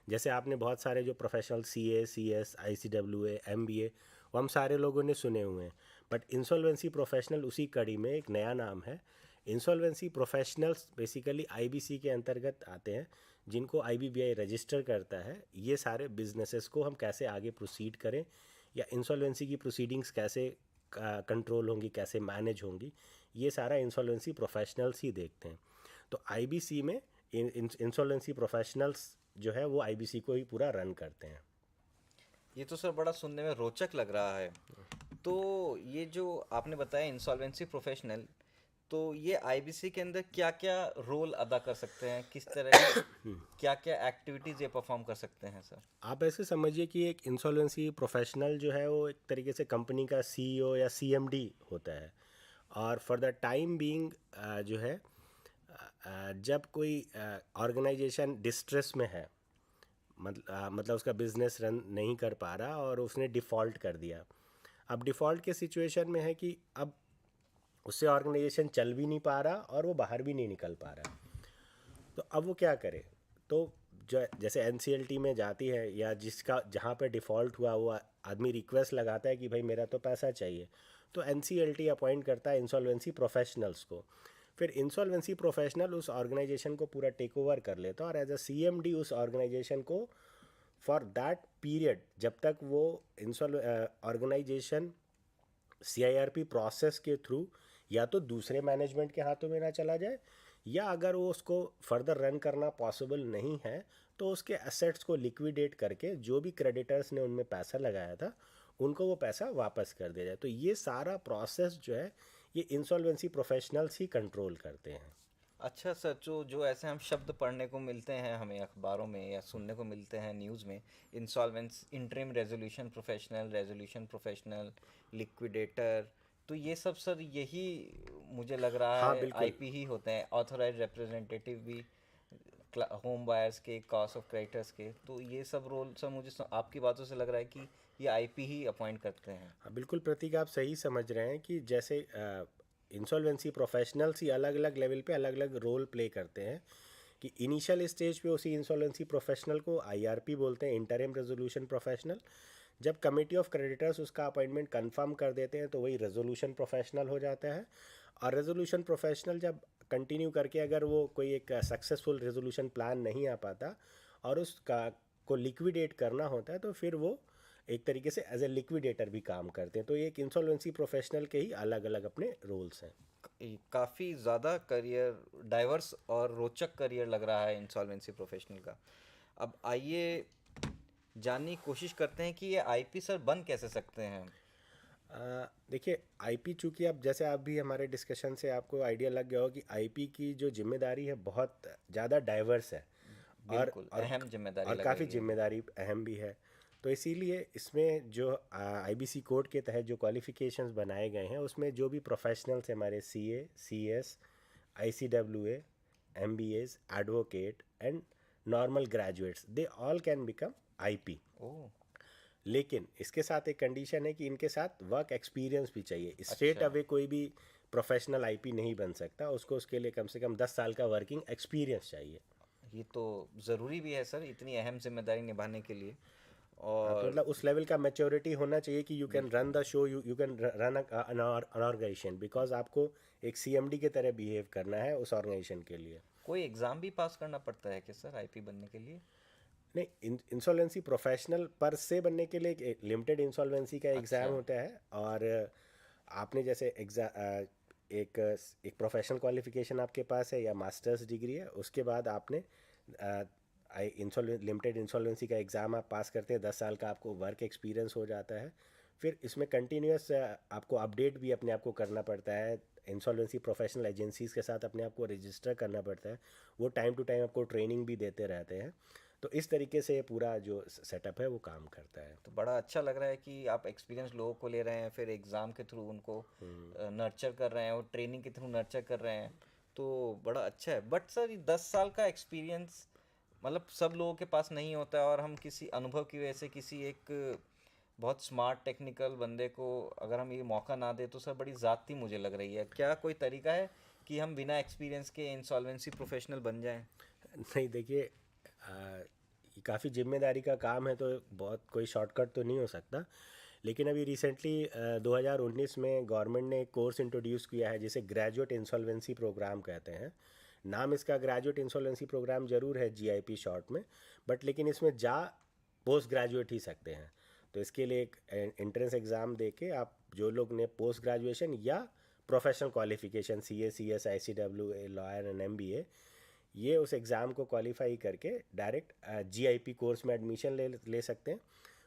जैसे आपने बहुत सारे जो professional CA, CS, ICWA, MBA, वो हम सारे लोगों ने सुने हुए हैं, बट इंसॉल्वेंसी प्रोफेशनल उसी कड़ी में एक नया नाम है। इंसॉल्वेंसी प्रोफेशनल्स बेसिकली आईबीसी के अंतर्गत आते हैं, जिनको आईबीबीआई रजिस्टर करता है। ये सारे बिजनेसेस को हम कैसे आगे प्रोसीड करें, या इंसॉल्वेंसी की प्रोसीडिंग्स कैसे कंट्रोल होंगी, कैसे मैनेज होंगी, ये सारा इंसॉल्वेंसी प्रोफेशनल्स ही देखते हैं। तो आईबीसी में इंसॉल्वेंसी प्रोफेशनल्स जो है वो आईबीसी को ही पूरा रन करते हैं। ये तो सर बड़ा सुनने में रोचक लग रहा है। तो ये जो आपने बताया इंसॉल्वेंसी प्रोफेशनल, तो ये आईबीसी के अंदर क्या क्या रोल अदा कर सकते हैं, किस तरह की क्या क्या एक्टिविटीज़ ये परफॉर्म कर सकते हैं सर? आप ऐसे समझिए कि एक इंसॉल्वेंसी प्रोफेशनल जो है वो एक तरीके से कंपनी का सीईओ या सीएमडी होता है। और फॉर द टाइम बीइंग जो है जब कोई ऑर्गेनाइजेशन डिस्ट्रेस में है, मतलब उसका बिजनेस रन नहीं कर पा रहा और उसने डिफ़ॉल्ट कर दिया। अब डिफ़ॉल्ट के सिचुएशन में है कि अब उससे ऑर्गेनाइजेशन चल भी नहीं पा रहा और वो बाहर भी नहीं निकल पा रहा। तो अब वो क्या करे? तो जो जैसे एनसीएलटी में जाती है, या जिसका जहाँ पे डिफ़ॉल्ट हुआ वो आदमी रिक्वेस्ट लगाता है कि भाई मेरा तो पैसा चाहिए, तो एनसीएलटी अपॉइंट करता है इंसॉल्वेंसी प्रोफेशनल्स को। फिर इंसॉल्वेंसी प्रोफेशनल उस ऑर्गेनाइजेशन को पूरा टेक ओवर कर लेता है और एज अ सीएमडी उस ऑर्गेनाइजेशन को फॉर दैट पीरियड, जब तक वो ऑर्गेनाइजेशन सीआईआरपी प्रोसेस के थ्रू या तो दूसरे मैनेजमेंट के हाथों में ना चला जाए, या अगर वो उसको फर्दर रन करना पॉसिबल नहीं है तो उसके एसेट्स को लिक्विडेट करके जो भी क्रेडिटर्स ने उनमें पैसा लगाया था उनको वो पैसा वापस कर दिया जाए। तो ये सारा प्रोसेस जो है ये इंसॉल्वेंसी प्रोफेशनल्स ही कंट्रोल करते हैं। अच्छा सर, जो ऐसे हम शब्द पढ़ने को मिलते हैं हमें अखबारों में या सुनने को मिलते हैं न्यूज़ में, इंसॉल्वेंस, इंटरिम रेजोल्यूशन प्रोफेशनल, लिक्विडेटर, तो ये सब सर यही मुझे लग रहा हाँ, है बिल्कुल। आईपी ही होते हैं। ऑथराइज रिप्रेजेंटेटिव भी होम बायर्स के, कॉस्ट ऑफ क्रेडिटर्स के, तो ये सब रोल सर मुझे आपकी बातों से लग रहा है कि ये आईपी ही अपॉइंट करते हैं। हाँ बिल्कुल प्रतीक, आप सही समझ रहे हैं कि जैसे इंसॉल्वेंसी प्रोफेशनल्स ही अलग अलग लेवल पे अलग अलग रोल प्ले करते हैं। कि इनिशियल स्टेज पे उसी इंसॉल्वेंसी प्रोफेशनल को आईआरपी बोलते हैं, इंटरिम रेजोल्यूशन प्रोफेशनल। जब कमेटी ऑफ क्रेडिटर्स उसका अपॉइंटमेंट कंफर्म कर देते हैं तो वही रेजोल्यूशन प्रोफेशनल हो जाता है। और रेजोल्यूशन प्रोफेशनल जब कंटिन्यू करके अगर वो कोई एक सक्सेसफुल रेजोल्यूशन प्लान नहीं आ पाता और उसका को लिक्विडेट करना होता है, तो फिर वो एक तरीके से एज ए लिक्विडेटर भी काम करते हैं। तो ये एक इंसॉल्वेंसी प्रोफेशनल के ही अलग अलग अपने रोल्स हैं। काफ़ी ज़्यादा करियर, डाइवर्स और रोचक करियर लग रहा है इंसॉल्वेंसी प्रोफेशनल का। अब आइए जानने की कोशिश करते हैं कि ये आईपी सर बन कैसे सकते हैं। देखिए, आईपी चूँकि अब जैसे आप भी हमारे डिस्कशन से आपको आइडिया लग गया हो कि आईपी की जो जिम्मेदारी है बहुत ज़्यादा डाइवर्स है और अहम जिम्मेदारी और लग काफ़ी रही है। जिम्मेदारी अहम भी है। तो इसीलिए इसमें जो आईबीसी कोड के तहत जो क्वालिफिकेशंस बनाए गए हैं उसमें जो भी प्रोफेशनल्स हैं हमारे CA, CS, ICWA, MBS, advocate and normal graduates, they all can become IP. Oh, लेकिन इसके साथ एक कंडीशन है कि इनके साथ वर्क एक्सपीरियंस भी चाहिए। स्ट्रेट अच्छा। अवे कोई भी प्रोफेशनल आईपी नहीं बन सकता, उसको उसके लिए कम से कम 10 साल का वर्किंग एक्सपीरियंस चाहिए। ये तो ज़रूरी भी है सर इतनी अहम जिम्मेदारी निभाने के लिए। तो और मतलब उस लेवल का मैच्योरिटी होना चाहिए कि you can run the show, you can run an organisation, because आपको एक सीएमडी के तरह बिहेव करना है उस ऑर्गेनाइजेशन के लिए। कोई एग्ज़ाम भी पास करना पड़ता है क्या सर आईपी बनने के लिए? नहीं, इंसॉल्वेंसी प्रोफेशनल पर से बनने के लिए एक लिमिटेड इंसॉल्वेंसी का एग्ज़ाम अच्छा। होता है और आपने जैसे एक प्रोफेशनल क्वालिफिकेशन आपके पास है या मास्टर्स डिग्री है, उसके बाद आपने लिमिटेड इंसॉल्वेंसी का एग्ज़ाम आप पास करते हैं, 10 साल का आपको वर्क एक्सपीरियंस हो जाता है। फिर इसमें कंटिन्यूस आपको अपडेट भी अपने आप को करना पड़ता है, इंसॉल्वेंसी प्रोफेशनल एजेंसीज़ के साथ अपने आप को रजिस्टर करना पड़ता है, वो टाइम टू टाइम आपको ट्रेनिंग भी देते रहते हैं। तो इस तरीके से पूरा जो सेटअप है वो काम करता है। तो बड़ा अच्छा लग रहा है कि आप एक्सपीरियंस लोगों को ले रहे हैं, फिर एग्ज़ाम के थ्रू उनको नर्चर कर रहे हैं और ट्रेनिंग के थ्रू नर्चर कर रहे हैं, तो बड़ा अच्छा है। बट सर, ये 10 साल का एक्सपीरियंस मतलब सब लोगों के पास नहीं होता है, और हम किसी अनुभव की वजह से किसी एक बहुत स्मार्ट टेक्निकल बंदे को अगर हम ये मौका ना दे तो सर बड़ी ज़्यादती मुझे लग रही है। क्या कोई तरीका है कि हम बिना एक्सपीरियंस के इंसॉल्वेंसी प्रोफेशनल बन जाएं? नहीं, देखिए, ये काफ़ी जिम्मेदारी का काम है, तो बहुत कोई शॉर्टकट तो नहीं हो सकता। लेकिन अभी रिसेंटली 2019 में गवर्नमेंट ने एक कोर्स इंट्रोड्यूस किया है जिसे ग्रेजुएट इंसॉल्वेंसी प्रोग्राम कहते हैं। नाम इसका ग्रेजुएट इंसॉल्वेंसी प्रोग्राम ज़रूर है, GIP शॉर्ट में, बट लेकिन इसमें पोस्ट ग्रेजुएट ही सकते हैं। तो इसके लिए एक एंट्रेंस एग्ज़ाम दे के आप, जो लोग ने पोस्ट ग्रेजुएशन या professional qualification CA, CS, ICW, lawyer and MBA, ये उस एग्ज़ाम को क्वालिफाई करके डायरेक्ट GIP कोर्स में एडमिशन ले सकते हैं।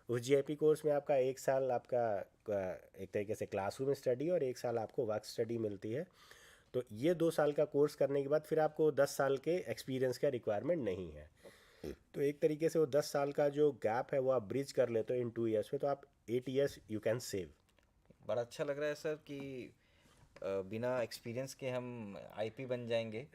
उस GIP कोर्स में आपका 1 साल आपका एक तरीके से क्लासरूम स्टडी और 1 साल आपको वर्क स्टडी मिलती है। तो ये 2 साल का कोर्स करने के बाद फिर आपको 10 साल के एक्सपीरियंस का रिक्वायरमेंट नहीं है। तो एक तरीके से वो 10 साल का जो गैप है वो आप ब्रिज कर लेते हो इन 2 ईयर्स में, तो आप 8 ईयर्स यू कैन सेव। बड़ा अच्छा लग रहा है सर कि बिना एक्सपीरियंस के हम IP बन जाएंगे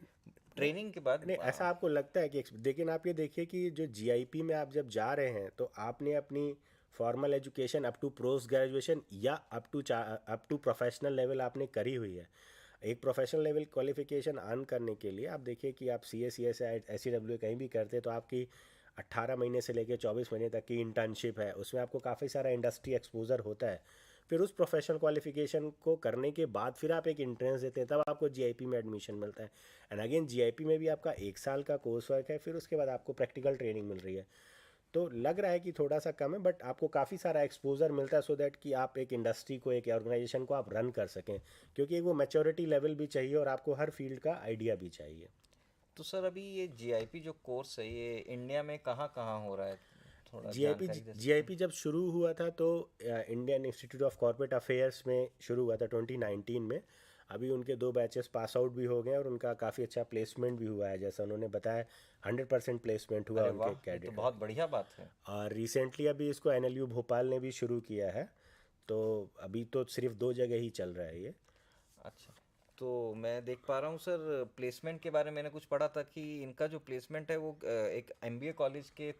ट्रेनिंग के बाद। नहीं, ऐसा आपको लगता है कि लेकिन आप ये देखिए कि जो GIP में आप जब जा रहे हैं तो आपने अपनी formal education up to post graduation या अप टू प्रोफेशनल लेवल आपने करी हुई है। एक प्रोफेशनल लेवल क्वालिफिकेशन अर्न करने के लिए आप देखिए कि आप CA, CS, ICW कहीं भी करते हैं तो आपकी 18 महीने से लेकर 24 महीने तक की इंटर्नशिप है, उसमें आपको काफ़ी सारा इंडस्ट्री एक्सपोजर होता है। फिर उस प्रोफेशनल क्वालिफिकेशन को करने के बाद फिर आप एक एंट्रेंस देते हैं, तब आपको GIP में एडमिशन मिलता है। एंड अगेन GIP में भी आपका 1 साल का कोर्स वर्क है, फिर उसके बाद आपको प्रैक्टिकल ट्रेनिंग मिल रही है। तो लग रहा है कि थोड़ा सा कम है, बट आपको काफ़ी सारा एक्सपोजर मिलता है सो दैट कि आप एक इंडस्ट्री को, एक ऑर्गेनाइजेशन को आप रन कर सकें, क्योंकि वो मैच्योरिटी लेवल भी चाहिए और आपको हर फील्ड का आइडिया भी चाहिए। तो सर, अभी ये GIP जो कोर्स है ये इंडिया में कहाँ कहाँ हो रहा है? थोड़ा जानकारी दे सकते हैं? GIP जब शुरू हुआ था तो Indian institute of corporate affairs में शुरू हुआ था 2019 में। अभी उनके 2 बैचेस पास आउट भी हो गए और उनका काफ़ी अच्छा प्लेसमेंट भी हुआ है, जैसा उन्होंने बताया 100% प्लेसमेंट हुआ अरे उनके वाह, ये तो कैडेट। बहुत बढ़िया बात है। और रिसेंटली अभी इसको NLU भोपाल ने भी शुरू किया है, तो अभी तो सिर्फ 2 जगह ही चल रहा है ये। अच्छा, तो मैं देख पा रहा हूँ सर, प्लेसमेंट के बारे में मैंने कुछ पढ़ा था कि इनका जो प्लेसमेंट है वो एक MBA कॉलेज के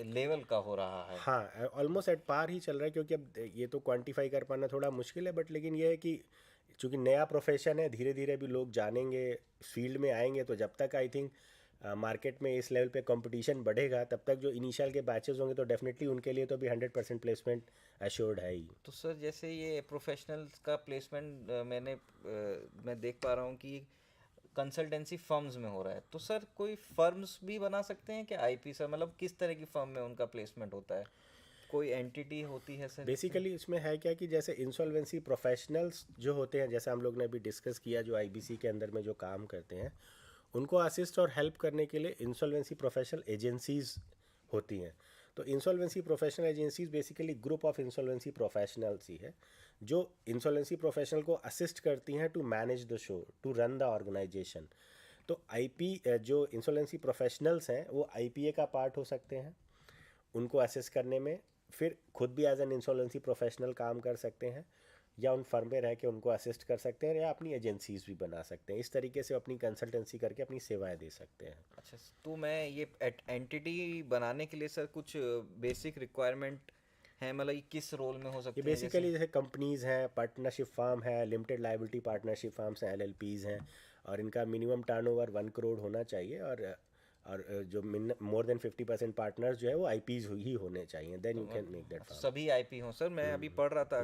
लेवल का हो रहा है। हाँ, ऑलमोस्ट एट पार ही चल रहा है, क्योंकि अब ये तो क्वांटिफाई कर पाना थोड़ा मुश्किल है, बट लेकिन ये है कि चूँकि नया प्रोफेशन है, धीरे धीरे भी लोग जानेंगे, फील्ड में आएंगे, तो जब तक आई थिंक मार्केट में इस लेवल पे कंपटीशन बढ़ेगा, तब तक जो इनिशियल के बैचेस होंगे तो डेफिनेटली उनके लिए तो भी 100% प्लेसमेंट एश्योर्ड है ही। तो सर, जैसे ये प्रोफेशनल्स का प्लेसमेंट मैं देख पा रहा हूँ कि कंसल्टेंसी फर्म्स में हो रहा है, तो सर कोई फर्म्स भी बना सकते हैं क्या IP सर? मतलब किस तरह की फर्म में उनका प्लेसमेंट होता है? कोई एंटिटी होती है सर? बेसिकली इसमें है क्या कि जैसे इंसॉल्वेंसी प्रोफेशनल्स जो होते हैं, जैसे हम लोग ने अभी डिस्कस किया, जो IBC के अंदर में जो काम करते हैं, उनको असिस्ट और हेल्प करने के लिए इंसॉल्वेंसी प्रोफेशनल एजेंसीज होती हैं। तो insolvency professional agencies basically group of insolvency professionals ही है, जो इंसॉल्वेंसी प्रोफेशनल को असिस्ट करती हैं to manage the show, to run the organisation. तो जो इंसॉल्वेंसी प्रोफेशनल्स हैं वो IPA का पार्ट हो सकते हैं, उनको असिस्ट करने में। फिर खुद भी एज एन इंसॉल्वेंसी प्रोफेशनल काम कर सकते हैं, या उन फर्म में रह के उनको असिस्ट कर सकते हैं, या अपनी एजेंसीज भी बना सकते हैं। इस तरीके से अपनी कंसल्टेंसी करके अपनी सेवाएं दे सकते हैं। अच्छा, तो मैं ये एंटिटी बनाने के लिए सर कुछ बेसिक रिक्वायरमेंट है, मतलब ये किस रोल में हो सकते ये हैं? बेसिकली जैसे कंपनीज हैं, पार्टनरशिप फार्म है, लिमिटेड लायबिलिटी पार्टनरशिप फार्म्स हैं, LLPs हैं, और इनका मिनिमम टर्नओवर 1 करोड़ होना चाहिए, और जो मोर देन 50% पार्टनर्स जो है वो IPs ही होने चाहिए, then you can make that firm. सभी IP हों सर? मैं अभी पढ़ रहा था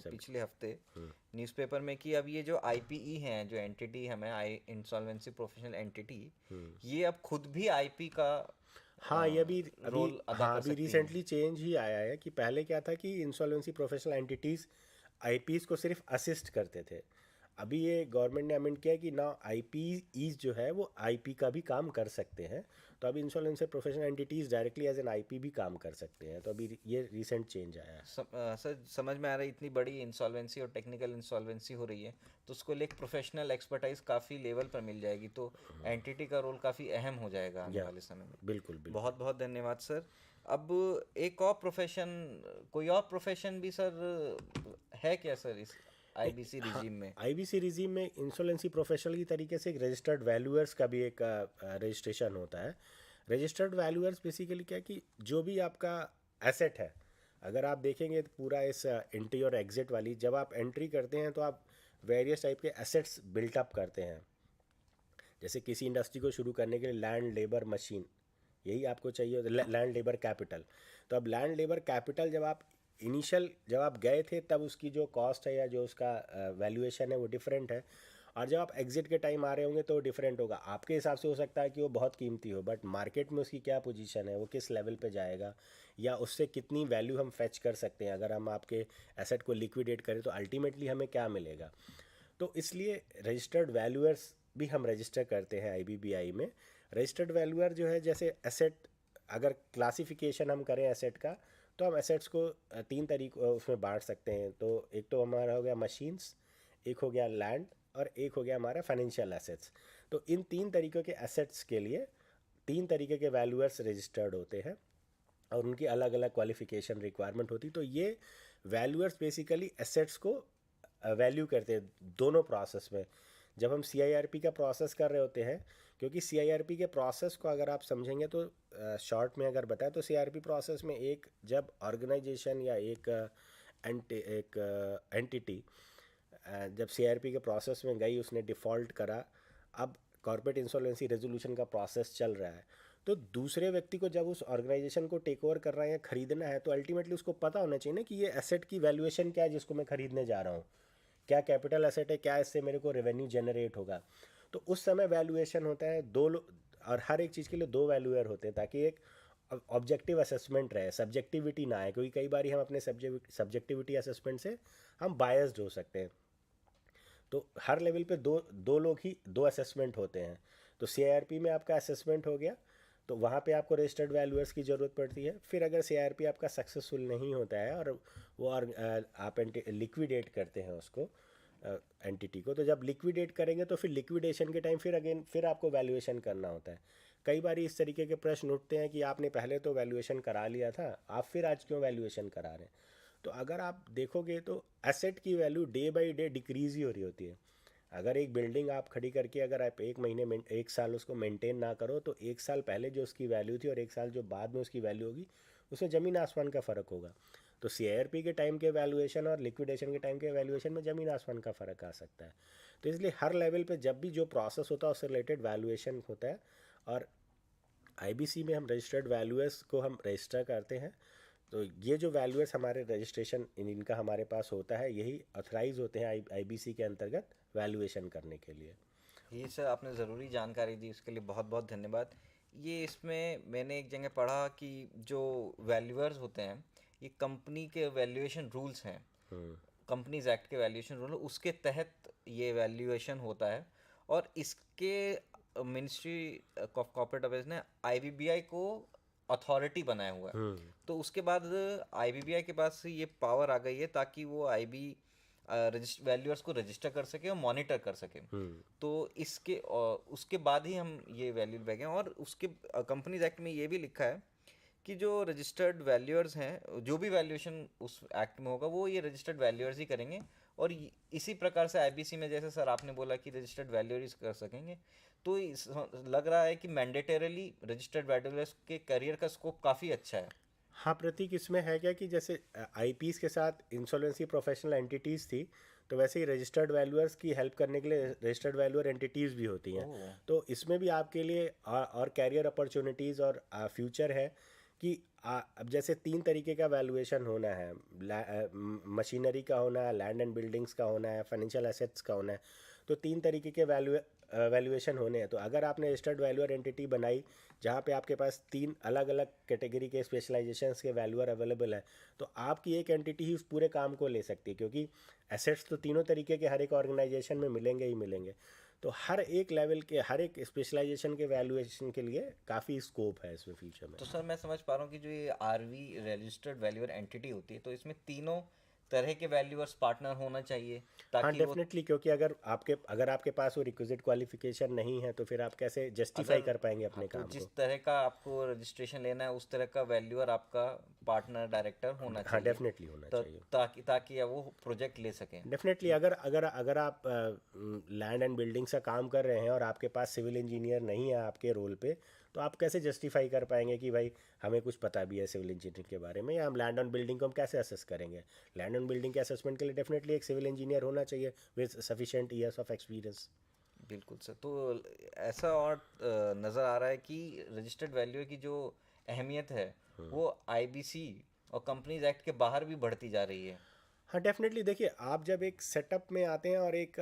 पिछले हफ्ते न्यूज़पेपर में कि अब ये जो IPE हैं, जो एंटिटी हमें इंसॉल्वेंसी प्रोफेशनल एंटिटी, ये अब खुद भी IP का हाँ, ये अभी रोल अदा कर अभी सकती हैं। रिसेंटली चेंज ही आया है कि पहले क्या था कि इंसॉल्वेंसी प्रोफेशनल एंटिटीज़ आईपीज को सिर्फ असिस्ट करते थे। अभी ये गवर्नमेंट ने अमेंड किया कि ना आईपीईज जो है वो आईपी का भी काम कर सकते हैं। तो अभी insurance professional entities directly as an IP भी काम कर सकते हैं। तो अभी ये रिसेंट चेंज आया है। सर समझ में आ रहा है, इतनी बड़ी इंसॉल्वेंसी और टेक्निकल इंसॉल्वेंसी हो रही है तो उसको लिए प्रोफेशनल एक्सपर्टाइज काफ़ी लेवल पर मिल जाएगी, तो एंटिटी का रोल काफ़ी अहम हो जाएगा आने वाले समय में। बिल्कुल बिल्कुल। बहुत बहुत धन्यवाद सर। अब एक और प्रोफेशन, कोई और प्रोफेशन भी सर है क्या सर इस आईबीसी रिजीम में? आईबीसी रिजीम में इंश्योरेंसी प्रोफेशनल की तरीके से एक रजिस्टर्ड वैल्यूअर्स का भी एक रजिस्ट्रेशन होता है। रजिस्टर्ड वैल्यूअर्स बेसिकली क्या है कि जो भी आपका एसेट है, अगर आप देखेंगे तो पूरा इस एंट्री और एग्जिट वाली, जब आप एंट्री करते हैं तो आप वेरियस टाइप के एसेट्स बिल्टअप करते हैं। जैसे किसी इंडस्ट्री को शुरू करने के लिए लैंड, लेबर, मशीन, यही आपको चाहिए, लैंड, लेबर, कैपिटल। तो अब लैंड, लेबर, कैपिटल जब आप जब आप गए थे तब उसकी जो कॉस्ट है या जो उसका वैल्यूएशन है वो डिफरेंट है, और जब आप एग्जिट के टाइम आ रहे होंगे तो डिफरेंट होगा। आपके हिसाब से हो सकता है कि वो बहुत कीमती हो, बट मार्केट में उसकी क्या पोजीशन है, वो किस लेवल पे जाएगा, या उससे कितनी वैल्यू हम फेच कर सकते हैं। अगर हम आपके एसेट को लिक्विडेट करें तो अल्टीमेटली हमें क्या मिलेगा। तो इसलिए रजिस्टर्ड वैल्यूअर्स भी हम रजिस्टर करते हैं आईबीबीआई में। रजिस्टर्ड वैल्यूअर जो है, जैसे एसेट, अगर क्लासिफिकेशन हम करें एसेट का, तो हम एसेट्स को तीन तरीकों उसमें बांट सकते हैं। तो एक तो हमारा हो गया मशीन्स, एक हो गया लैंड, और एक हो गया हमारा फाइनेंशियल एसेट्स। तो इन तीन तरीक़ों के एसेट्स के लिए तीन तरीके के वैल्यूअर्स रजिस्टर्ड होते हैं और उनकी अलग अलग क्वालिफिकेशन रिक्वायरमेंट होती। तो ये वैल्यूअर्स बेसिकली एसेट्स को वैल्यू करते हैं दोनों प्रोसेस में। जब हम सीआईआरपी का प्रोसेस कर रहे होते हैं, क्योंकि सीआईआरपी के प्रोसेस को अगर आप समझेंगे तो शॉर्ट में अगर बताएं तो सीआईआरपी प्रोसेस में एक जब ऑर्गेनाइजेशन या एक एंटिटी जब सीआईआरपी के प्रोसेस में गई, उसने डिफ़ॉल्ट करा, अब कॉर्पोरेट इंसॉल्वेंसी रेजोल्यूशन का प्रोसेस चल रहा है, तो दूसरे व्यक्ति को जब उस ऑर्गेनाइजेशन को टेक ओवर करना है या खरीदना है, तो अल्टीमेटली उसको पता होना चाहिए ना कि ये एसेट की वैल्यूएशन क्या है जिसको मैं खरीदने जा रहा हूँ, क्या कैपिटल एसेट है, क्या इससे मेरे को रेवेन्यू जनरेट होगा। तो उस समय वैल्यूएशन होता है और हर एक चीज़ के लिए दो वैल्यूअर होते हैं, ताकि एक ऑब्जेक्टिव असेसमेंट रहे, सब्जेक्टिविटी ना आए, क्योंकि कई बार हम अपने सब्जेक्टिविटी असेसमेंट से हम बायस्ड हो सकते हैं। तो हर लेवल पे दो लोग ही दो असेसमेंट होते हैं। तो सीआईआरपी में आपका असेसमेंट हो गया, तो वहाँ पे आपको रजिस्टर्ड वैल्यूअर्स की ज़रूरत पड़ती है। फिर अगर सीआईआरपी आपका सक्सेसफुल नहीं होता है और वो आप लिक्विडेट करते हैं उसको एंटिटी को, तो जब लिक्विडेट करेंगे तो फिर लिक्विडेशन के टाइम फिर आपको वैल्यूएशन करना होता है। कई बार इस तरीके के प्रश्न उठते हैं कि आपने पहले तो वैल्यूएशन करा लिया था, आप फिर आज क्यों वैल्यूएशन करा रहे हैं। तो अगर आप देखोगे तो एसेट की value day by day decrease ही हो रही होती है। अगर एक बिल्डिंग आप खड़ी करके अगर आप एक साल उसको मेंटेन ना करो, तो एक साल पहले जो उसकी वैल्यू थी और एक साल जो बाद में उसकी वैल्यू होगी, उसमें ज़मीन आसमान का फ़र्क होगा। तो सीआईआरपी के टाइम के वैल्यूएशन और लिक्विडेशन के टाइम के वैल्यूएशन में ज़मीन आसमान का फ़र्क आ सकता है। तो इसलिए हर लेवल पे जब भी जो प्रोसेस होता है उससे रिलेटेड वैल्यूएशन होता है, और आईबीसी में हम रजिस्टर्ड वैल्यूअर्स को हम रजिस्टर करते हैं। तो ये जो वैल्यूअर्स हमारे रजिस्ट्रेशन इनका हमारे पास होता है, यही ऑथराइज होते हैं आईबीसी के अंतर्गत वैल्यूएशन करने के लिए। ये सर आपने ज़रूरी जानकारी दी, उसके लिए बहुत बहुत धन्यवाद। ये इसमें मैंने एक जगह पढ़ा कि जो वैल्यूअर्स होते हैं ये कंपनी के वैल्यूएशन रूल्स हैं, कंपनीज एक्ट के वैल्यूएशन रूल, उसके तहत ये वैल्यूएशन होता है। और इसके मिनिस्ट्री ऑफ कॉर्पोरेट अफेयर्स ने आईबीबीआई को अथॉरिटी बनाया हुआ है। तो उसके बाद आईबीबीआई के पास ये पावर आ गई है ताकि वो वैल्यूअर्स को रजिस्टर कर सके और मॉनिटर कर सके। तो उसके बाद ही हम ये वैल्यू बैग हैं। और उसके कंपनीज एक्ट में ये भी लिखा है कि जो रजिस्टर्ड वैल्यूअर्स हैं, जो भी वैल्यूएशन उस एक्ट में होगा वो ये रजिस्टर्ड वैल्यूअर्स ही करेंगे। और इसी प्रकार से आईबीसी में, जैसे सर आपने बोला कि रजिस्टर्ड वैल्यूअर्स कर सकेंगे, तो लग रहा है कि मैंडेटरली रजिस्टर्ड वैल्यूअर्स के करियर का स्कोप काफ़ी अच्छा है। हाँ प्रतीक, इसमें है क्या कि जैसे आईपीस के साथ इंसॉल्वेंसी प्रोफेशनल एंटिटीज़ थी, तो वैसे ही रजिस्टर्ड वैल्यूअर्स की हेल्प करने के लिए रजिस्टर्ड वैल्यूअर एंटिटीज़ भी होती हैं। तो इसमें भी आपके लिए और कैरियर अपॉर्चुनिटीज़ और फ्यूचर है कि अब जैसे तीन तरीके का वैल्यूएशन होना है, मशीनरी का होना है, लैंड एंड बिल्डिंग्स का होना है, फाइनेंशियल एसेट्स का होना है। तो तीन तरीके के वैल्यूएशन होने हैं। तो अगर आपने रजिस्टर्ड वैल्यूअर एंटिटी बनाई जहाँ पे आपके पास 3 अलग अलग कैटेगरी के स्पेशलाइजेशंस के वैल्यूअर अवेलेबल है, तो आपकी एक एंटिटी ही उस पूरे काम को ले सकती है, क्योंकि एसेट्स तो तीनों तरीके के हर एक ऑर्गेनाइजेशन में मिलेंगे ही मिलेंगे। तो हर एक लेवल के हर एक स्पेशलाइजेशन के वैल्यूएशन के लिए काफ़ी स्कोप है इसमें फ्यूचर में। तो सर मैं समझ पा रहा हूँ कि जो ये आरवी रजिस्टर्ड वैल्यूअर एंटिटी होती है, तो इसमें तीनों तरह के वैल्यूअर्स पार्टनर होना चाहिए हाँ ताकि वो डेफिनेटली, क्योंकि अगर आपके पास वो रिक्विजिट क्वालिफिकेशन नहीं है तो फिर आप कैसे जस्टिफाई अगर कर पाएंगे अपने तो काम जिस को। तरह का आपको रजिस्ट्रेशन लेना है उस तरह का वैल्यूअर आपका पार्टनर डायरेक्टर होना हाँ चाहिए, डेफिनेटली होना तो चाहिए। ताकि वो प्रोजेक्ट ले सकें। डेफिनेटली, अगर आप लैंड एंड बिल्डिंग्स का काम कर रहे हैं और आपके पास सिविल इंजीनियर नहीं है आपके रोल पे, तो आप कैसे जस्टिफाई कर पाएंगे कि भाई हमें कुछ पता भी है सिविल इंजीनियरिंग के बारे में, या हम लैंड ऑन बिल्डिंग को हम कैसे असेस करेंगे। लैंड ऑन बिल्डिंग के असेसमेंट के लिए डेफिनेटली एक सिविल इंजीनियर होना चाहिए with sufficient years of experience. बिल्कुल सर। तो ऐसा और नज़र आ रहा है कि रजिस्टर्ड वैल्यूअर की जो अहमियत है वो आईबीसी और कंपनीज एक्ट के बाहर भी बढ़ती जा रही है। हाँ डेफिनेटली, देखिए आप जब एक सेटअप में आते हैं और एक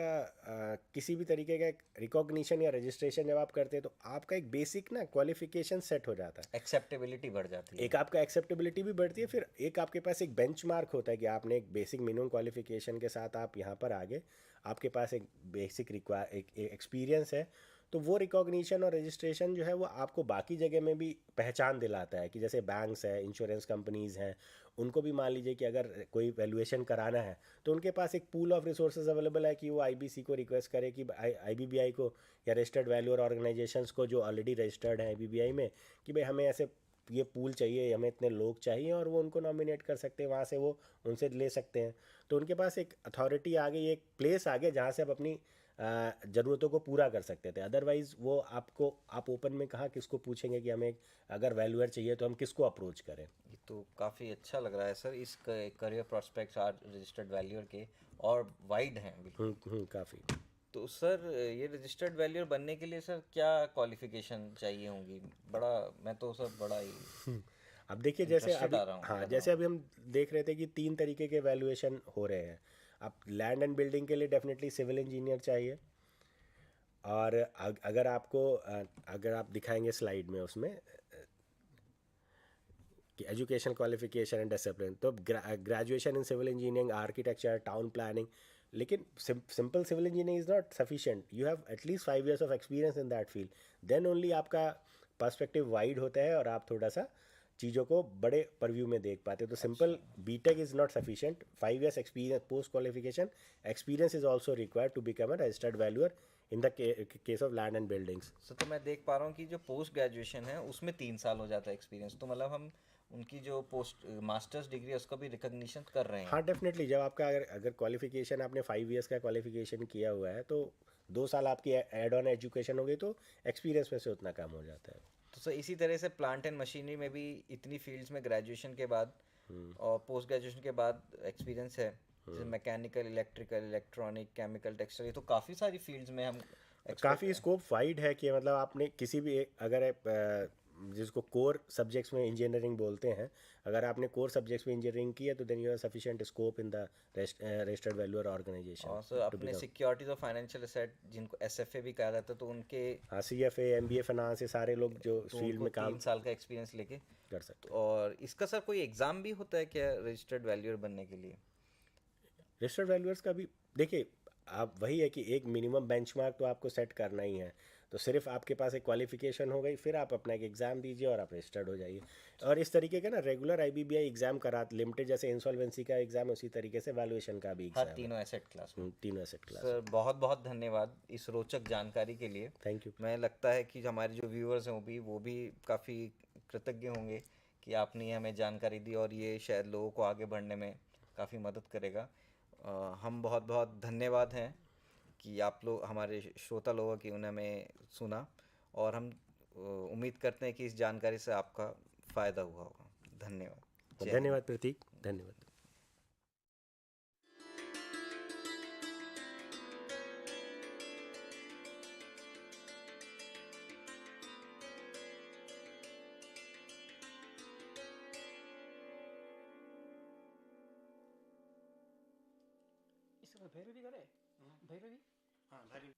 किसी भी तरीके का एक रिकॉग्निशन या रजिस्ट्रेशन जब आप करते हैं, तो आपका एक बेसिक ना क्वालिफिकेशन सेट हो जाता है। एक्सेप्टेबिलिटी बढ़ जाती है। एक आपका एक्सेप्टेबिलिटी भी बढ़ती है, फिर एक आपके पास एक बेंचमार्क होता है कि आपने एक बेसिक मिनिमम क्वालिफिकेशन के साथ आप यहाँ पर आगे, आपके पास एक बेसिक एक एक्सपीरियंस है, तो वो रिकॉग्निशन और रजिस्ट्रेशन जो है वो आपको बाकी जगह में भी पहचान दिलाता है। कि जैसे बैंक्स है, इंश्योरेंस कंपनीज़ हैं, उनको भी मान लीजिए कि अगर कोई वैल्यूएशन कराना है तो उनके पास एक पूल ऑफ रिसोर्सेज अवेलेबल है कि वो आईबीसी को रिक्वेस्ट करे कि आईबीबीआई को या रजिस्टर्ड वैल्यूअर ऑर्गेनाइजेशंस को जो ऑलरेडी रजिस्टर्ड हैं आईबीबीआई में, कि भाई हमें ऐसे ये पूल चाहिए, हमें इतने लोग चाहिए, और वो उनको नॉमिनेट कर सकते हैं, वहाँ से वो उनसे ले सकते हैं। तो उनके पास एक अथॉरिटी आ गई, एक प्लेस आ गया जहाँ से आप अपनी ज़रूरतों को पूरा कर सकते थे। अदरवाइज़ वो आप ओपन में कहाँ किसको पूछेंगे कि हमें अगर वैल्यूअर चाहिए तो हम किसको अप्रोच करें। ये तो काफ़ी अच्छा लग रहा है सर। इस career prospects are registered valuer के और वाइड हैं बिल्कुल। काफ़ी। तो सर ये रजिस्टर्ड वैल्यूअर बनने के लिए सर क्या क्वालिफिकेशन चाहिए होंगी? मैं तो सर बड़ा ही अब देखिए जैसे इंटरेस्टेड अभी, आ रहा हूँ। हाँ जैसे अभी हम देख रहे थे कि 3 तरीके के वैल्यूएशन हो रहे हैं। अब लैंड एंड बिल्डिंग के लिए डेफिनेटली सिविल इंजीनियर चाहिए, और अगर आप दिखाएंगे स्लाइड में उसमें कि एजुकेशन क्वालिफिकेशन एंड डिसिप्लिन, तो graduation in civil engineering, architecture, town planning. लेकिन simple civil engineering is not sufficient, you have at least 5 years of experience in that field, then only आपका पर्सपेक्टिव वाइड होता है और आप थोड़ा सा चीज़ों को बड़े परव्यू में देख पाते हैं। तो simple BTech is not sufficient, 5 years experience post qualification experience is also required to become a registered valuer in the case of land and buildings. Sir तो मैं देख पा रहा हूँ कि जो पोस्ट ग्रेजुएशन है उसमें 3 साल हो जाता है एक्सपीरियंस, तो मतलब हम उनकी जो पोस्ट मास्टर्स डिग्री है उसका भी रिकॉग्निशन कर रहे हैं। हाँ डेफिनेटली, जब आपका अगर क्वालिफिकेशन आपने 5 years का क्वालिफिकेशन किया हुआ है तो 2 साल आपकी एड ऑन एजुकेशन हो गई, तो एक्सपीरियंस में से उतना कम हो जाता है। तो सर इसी तरह से प्लांट एंड मशीनरी में भी इतनी फील्ड्स में ग्रेजुएशन के बाद और पोस्ट ग्रेजुएशन के बाद एक्सपीरियंस है, जैसे mechanical, electrical, electronic, chemical, textile, ये तो काफ़ी सारी फील्ड्स में हम काफ़ी स्कोप वाइड है कि मतलब आपने किसी भी अगर जिसको कोर सब्जेक्ट्स में इंजीनियरिंग बोलते हैं, अगर आपने कोर सब्जेक्ट्स में इंजीनियरिंग की है तो then you have sufficient scope in the registered valuer organisation. और सर अपने सिक्योरिटीज और फाइनेंशियल एसेट जिनको एसएफए भी कहा जाता है, तो उनके हाँ CFA MBA फाइनेंस, ये सारे लोग जो फील्ड में काम 3 साल का एक्सपीरियंस लेके कर सकते हैं। और इसका सर कोई एग्ज़ाम भी होता है क्या रजिस्टर्ड वैल्यूअर बनने के लिए? रजिस्टर्ड वैल्यूअर्स का भी देखिए, आप वही है कि एक मिनिमम बेंचमार्क तो आपको सेट करना ही है। तो सिर्फ आपके पास एक क्वालिफिकेशन हो गई, फिर आप अपना एक एग्ज़ाम दीजिए और आप रजिस्टर्ड हो जाइए। और इस तरीके का ना रेगुलर आईबीबीआई एग्ज़ाम करा, लिमिटेड जैसे इंसॉल्वेंसी का एग्ज़ाम, उसी तरीके से वैल्यूएशन का भी हर एग्ज़ाम। तीनों एसेट क्लास में? तीनों एसेट क्लास। सर बहुत बहुत धन्यवाद इस रोचक जानकारी के लिए। Thank you. मैं लगता है कि हमारे जो व्यूअर्स हैं वो भी काफ़ी कृतज्ञ होंगे कि आपने ये हमें जानकारी दी, और ये शायद लोगों को आगे बढ़ने में काफ़ी मदद करेगा। हम बहुत बहुत धन्यवाद हैं कि आप लोग हमारे श्रोता लोगों की उन्हें हमें सुना, और हम उम्मीद करते हैं कि इस जानकारी से आपका फ़ायदा हुआ होगा। धन्यवाद। जय हिंद। धन्यवाद प्रतीक, धन्यवाद। भैरवी करे भैरवी हाँ Bhairavi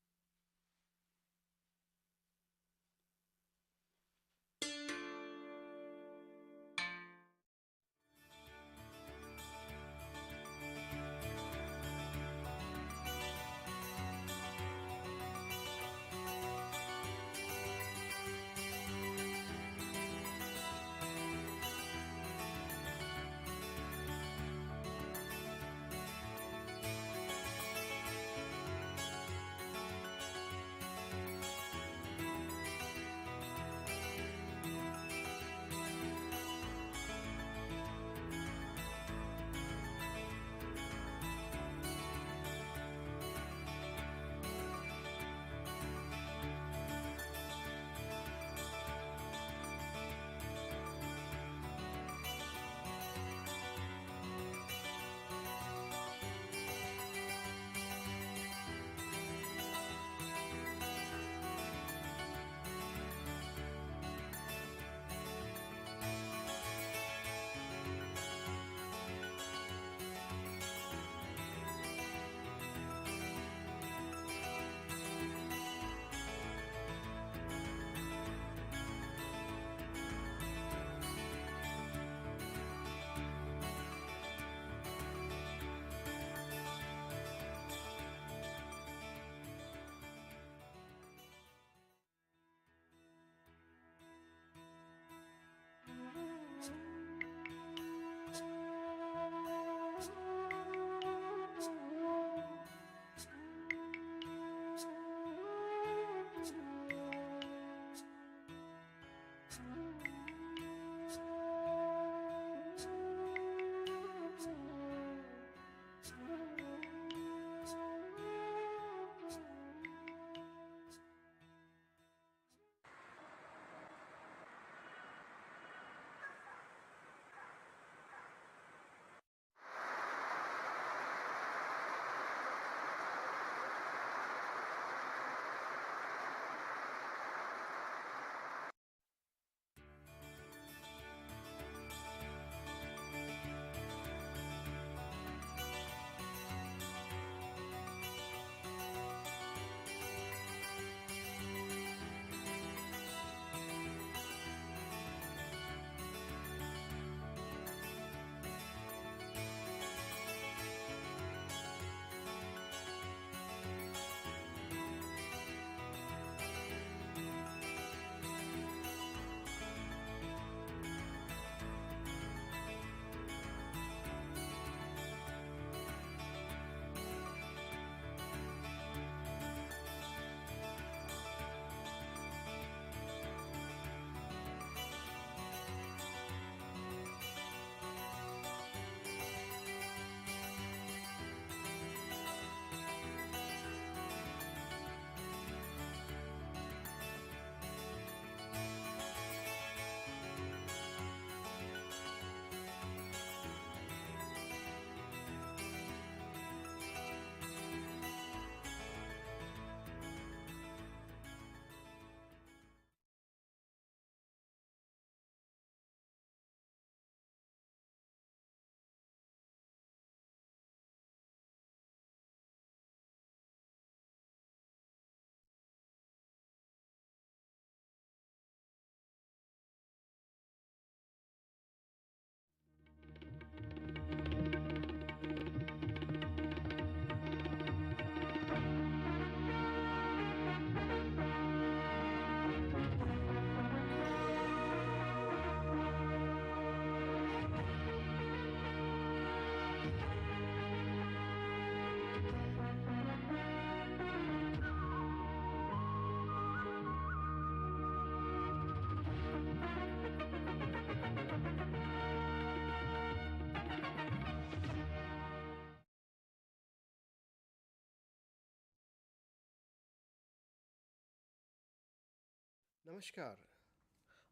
Namaskar.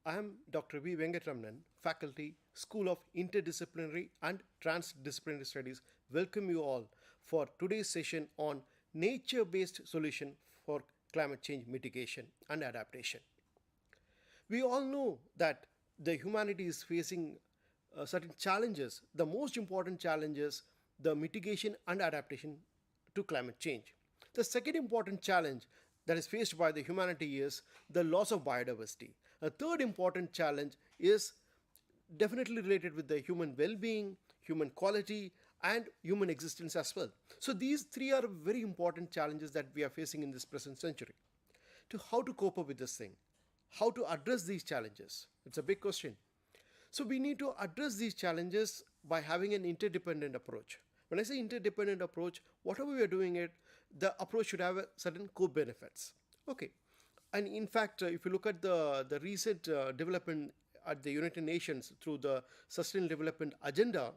I am Dr. V. Venkatramanan, Faculty, School of Interdisciplinary and Transdisciplinary Studies. Welcome you all for today's session on nature-based solution for climate change mitigation and adaptation. We all know that the humanity is facing certain challenges. The most important challenge is the mitigation and adaptation to climate change. The second important challenge that is faced by the humanity is the loss of biodiversity. A third important challenge is definitely related with the human well-being, human quality, and human existence as well. So these three are very important challenges that we are facing in this present century. To how to cope up with this thing, how to address these challenges, it's a big question. So we need to address these challenges by having an interdependent approach. When I say interdependent approach, whatever we are doing it, the approach should have a certain co-benefits. Okay. And in fact, if you look at the recent development at the United Nations through the Sustainable Development Agenda,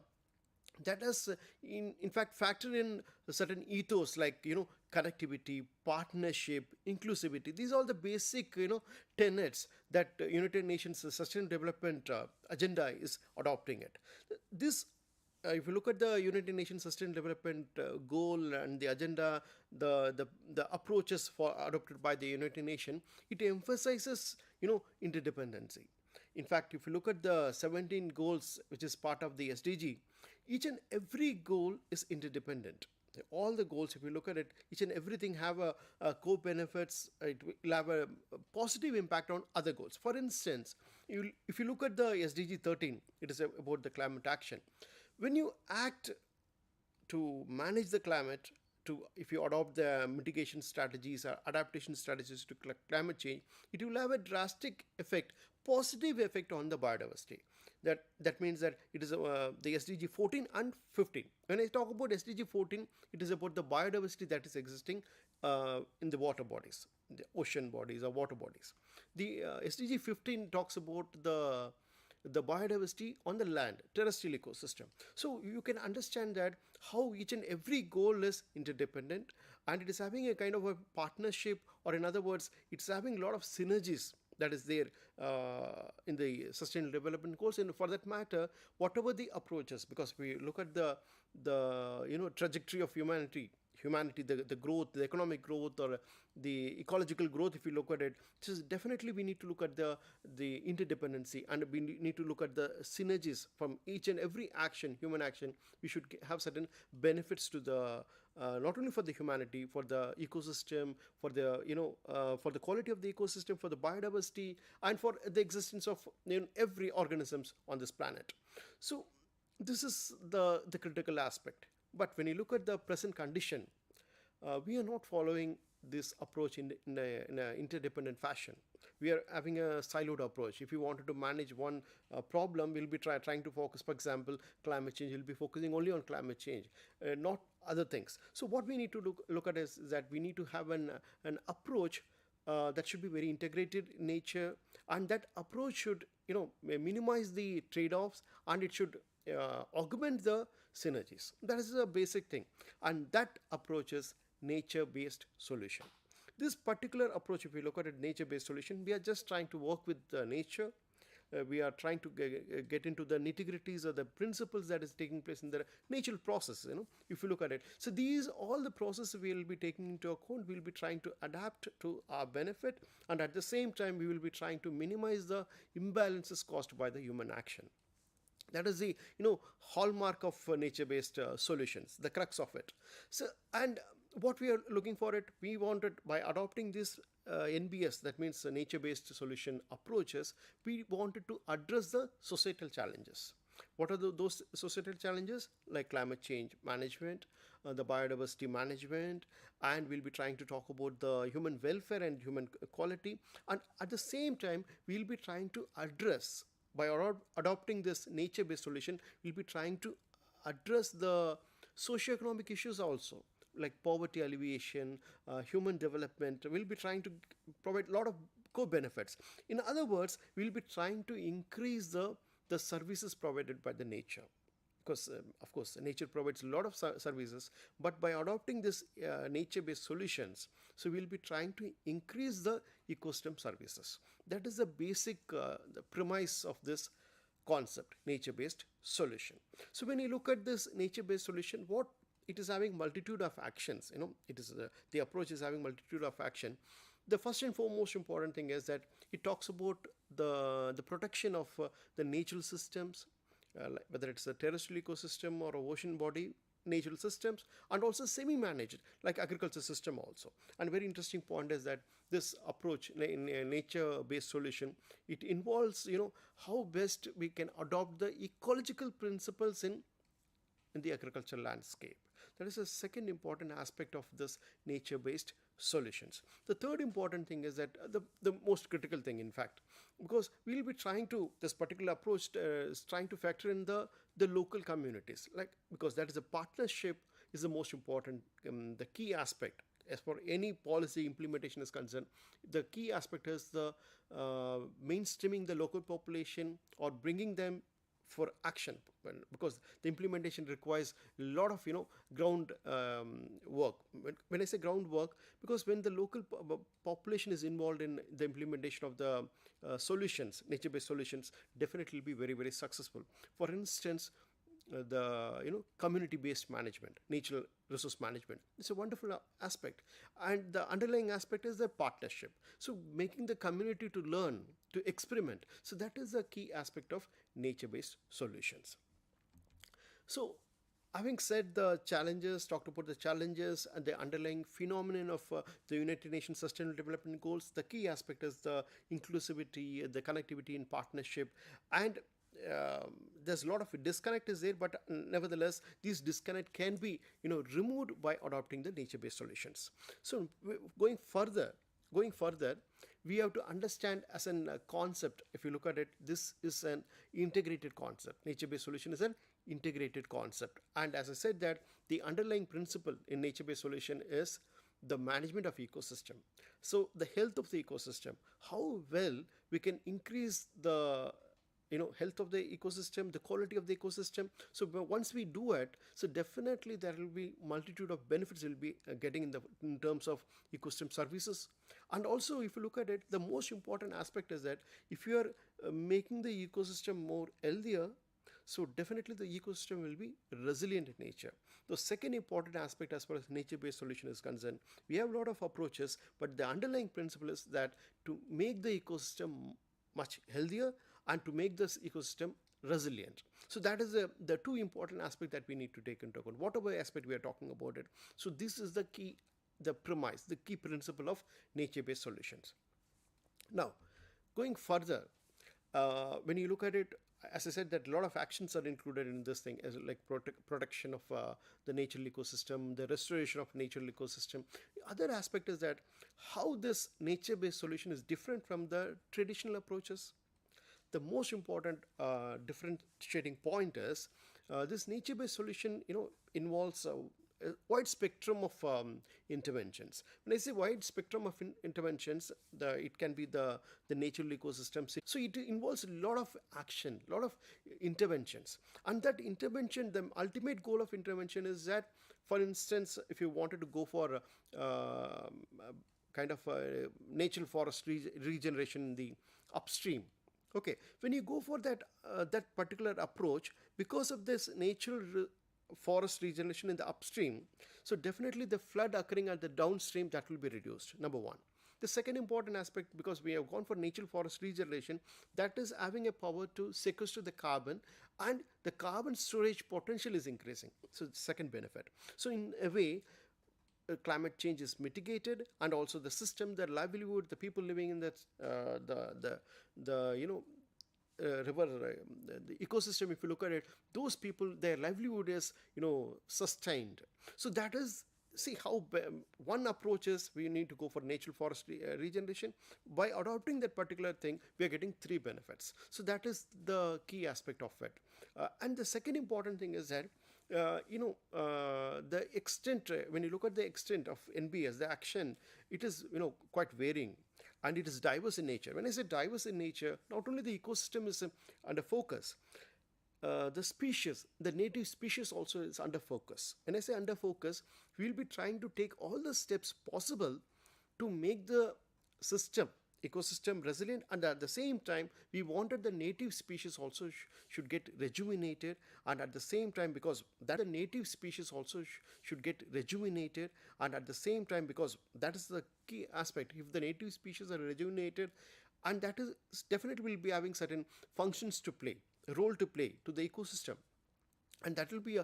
that has in fact factored in certain ethos like connectivity, partnership, inclusivity. These are all the basic tenets that United Nations Sustainable Development Agenda is adopting it. This if you look at the United Nations Sustainable Development Goal and the agenda, the approaches for adopted by the United Nations, it emphasizes interdependency. In fact, if you look at the 17 goals which is part of the SDG, each and every goal is interdependent. All the goals, if you look at it, each and everything have a co-benefits. It will have a positive impact on other goals. For instance, if you look at the SDG 13, it is about the climate action. When you act to manage the climate, if you adopt the mitigation strategies or adaptation strategies to climate change, it will have a drastic effect, positive effect on the biodiversity. That means that it is the SDG 14 and 15. When I talk about SDG 14, it is about the biodiversity that is existing in the water bodies, the ocean bodies or water bodies. The SDG 15 talks about the biodiversity on the land, terrestrial ecosystem. So you can understand that how each and every goal is interdependent, and it is having a kind of a partnership, or in other words, it's having a lot of synergies that is there in the sustainable development goals. And for that matter, whatever the approaches, because we look at the trajectory of humanity, the growth, the economic growth, or the ecological growth, if you look at it, definitely we need to look at the interdependency, and we need to look at the synergies from each and every action, human action. We should have certain benefits to the not only for the humanity, for the ecosystem, for the for the quality of the ecosystem, for the biodiversity, and for the existence of every organisms on this planet. So this is the critical aspect. But when you look at the present condition, we are not following this approach in an interdependent fashion. We are having a siloed approach. If you wanted to manage one problem, we'll be trying to focus, for example, climate change. We'll be focusing only on climate change, not other things. So what we need to look at is that we need to have an approach that should be very integrated in nature, and that approach should minimize the trade-offs, and it should augment the synergies. That is a basic thing, and that approach is nature-based solution. This particular approach, if we look at it, nature-based solution, we are just trying to work with nature. We are trying to get into the nitty-gritties of the principles that is taking place in the natural process, if you look at it. So these, all the processes we will be taking into account, we will be trying to adapt to our benefit, and at the same time, we will be trying to minimize the imbalances caused by the human action. That is the hallmark of nature-based solutions, the crux of it. So, and what we are looking for it, we wanted, by adopting this NBS, that means nature-based solution approaches, we wanted to address the societal challenges. What are those societal challenges? Like climate change management, the biodiversity management, and we'll be trying to talk about the human welfare and human quality. And at the same time, we'll be trying to address, by adopting this nature-based solution, we'll be trying to address the socio-economic issues also, like poverty alleviation, human development. We'll be trying to provide a lot of co-benefits. In other words, we'll be trying to increase the services provided by the nature. Because, of course, nature provides a lot of services, but by adopting this nature-based solutions, so we'll be trying to increase the ecosystem services. That is the basic the premise of this concept, nature-based solution. So when you look at this nature-based solution, what it is having multitude of actions, it is the approach is having multitude of action. The first and foremost important thing is that it talks about the protection of the natural systems, whether it's a terrestrial ecosystem or a ocean body natural systems, and also semi-managed like agriculture system also. And a very interesting point is that this approach in a nature-based solution, it involves how best we can adopt the ecological principles in the agricultural landscape. That is a second important aspect of this nature-based solutions. The third important thing is that the most critical thing, in fact, because we'll be trying to, this particular approach is trying to factor in the local communities, because that is a partnership is the most important, the key aspect. As for any policy implementation is concerned, the key aspect is the mainstreaming the local population or bringing them for action, because the implementation requires a lot of ground work. When I say groundwork, because when the local population is involved in the implementation of the solutions, nature-based solutions, definitely will be very, very successful. For instance, the community-based management, natural resource management, it's a wonderful aspect, and the underlying aspect is the partnership. So making the community to learn, to experiment, so that is a key aspect of nature-based solutions. So having said the challenges, talked about the challenges and the underlying phenomenon of the United Nations Sustainable Development Goals, the key aspect is the inclusivity, the connectivity and partnership, and there's a lot of disconnect is there, but nevertheless these disconnect can be removed by adopting the nature-based solutions. So going further, we have to understand as a concept. If you look at it, this is an integrated concept. Nature-based solution is an integrated concept, and as I said, that the underlying principle in nature-based solution is the management of ecosystem. So the health of the ecosystem, how well we can increase the health of the ecosystem, the quality of the ecosystem. So once we do it, so definitely there will be multitude of benefits we'll be getting in terms of ecosystem services. And also, if you look at it, the most important aspect is that if you are making the ecosystem more healthier, so definitely the ecosystem will be resilient in nature. The second important aspect as far as nature-based solution is concerned, we have a lot of approaches, but the underlying principle is that to make the ecosystem much healthier and to make this ecosystem resilient. So that is the two important aspects that we need to take into account, whatever aspect we are talking about it. So this is the key, the premise, the key principle of nature-based solutions. Now, going further, when you look at it, as I said, that a lot of actions are included in this thing, as like protection of the natural ecosystem, the restoration of natural ecosystem. The other aspect is that how this nature-based solution is different from the traditional approaches. The most important differentiating point is this nature-based solution, involves a wide spectrum of interventions. When I say wide spectrum of interventions, it can be the natural ecosystem. So it involves a lot of action, a lot of interventions. And that intervention, the ultimate goal of intervention is that, for instance, if you wanted to go for kind of natural forest regeneration in the upstream, okay, when you go for that particular approach, because of this natural forest regeneration in the upstream, so definitely the flood occurring at the downstream, that will be reduced, number one. The second important aspect, because we have gone for natural forest regeneration, that is having a power to sequester the carbon, and the carbon storage potential is increasing. So the second benefit. So in a way, climate change is mitigated, and also the system, the livelihood, the people living in that river, the ecosystem, if you look at it, those people, their livelihood is sustained. So that is, see how one approach is, we need to go for natural forest regeneration. By adopting that particular thing, we are getting three benefits. So that is the key aspect of it. And the second important thing is that the extent, when you look at the extent of NBS, the action, it is quite varying, and it is diverse in nature. When I say diverse in nature, not only the ecosystem is under focus, the species, the native species also is under focus. When I say under focus, we will be trying to take all the steps possible to make the system ecosystem resilient, and at the same time we wanted the native species also should get rejuvenated, and at the same time because that the native species also should get rejuvenated, and at the same time because that is the key aspect. If the native species are rejuvenated, and that is definitely will be having certain functions to play, a role to play to the ecosystem, and that will be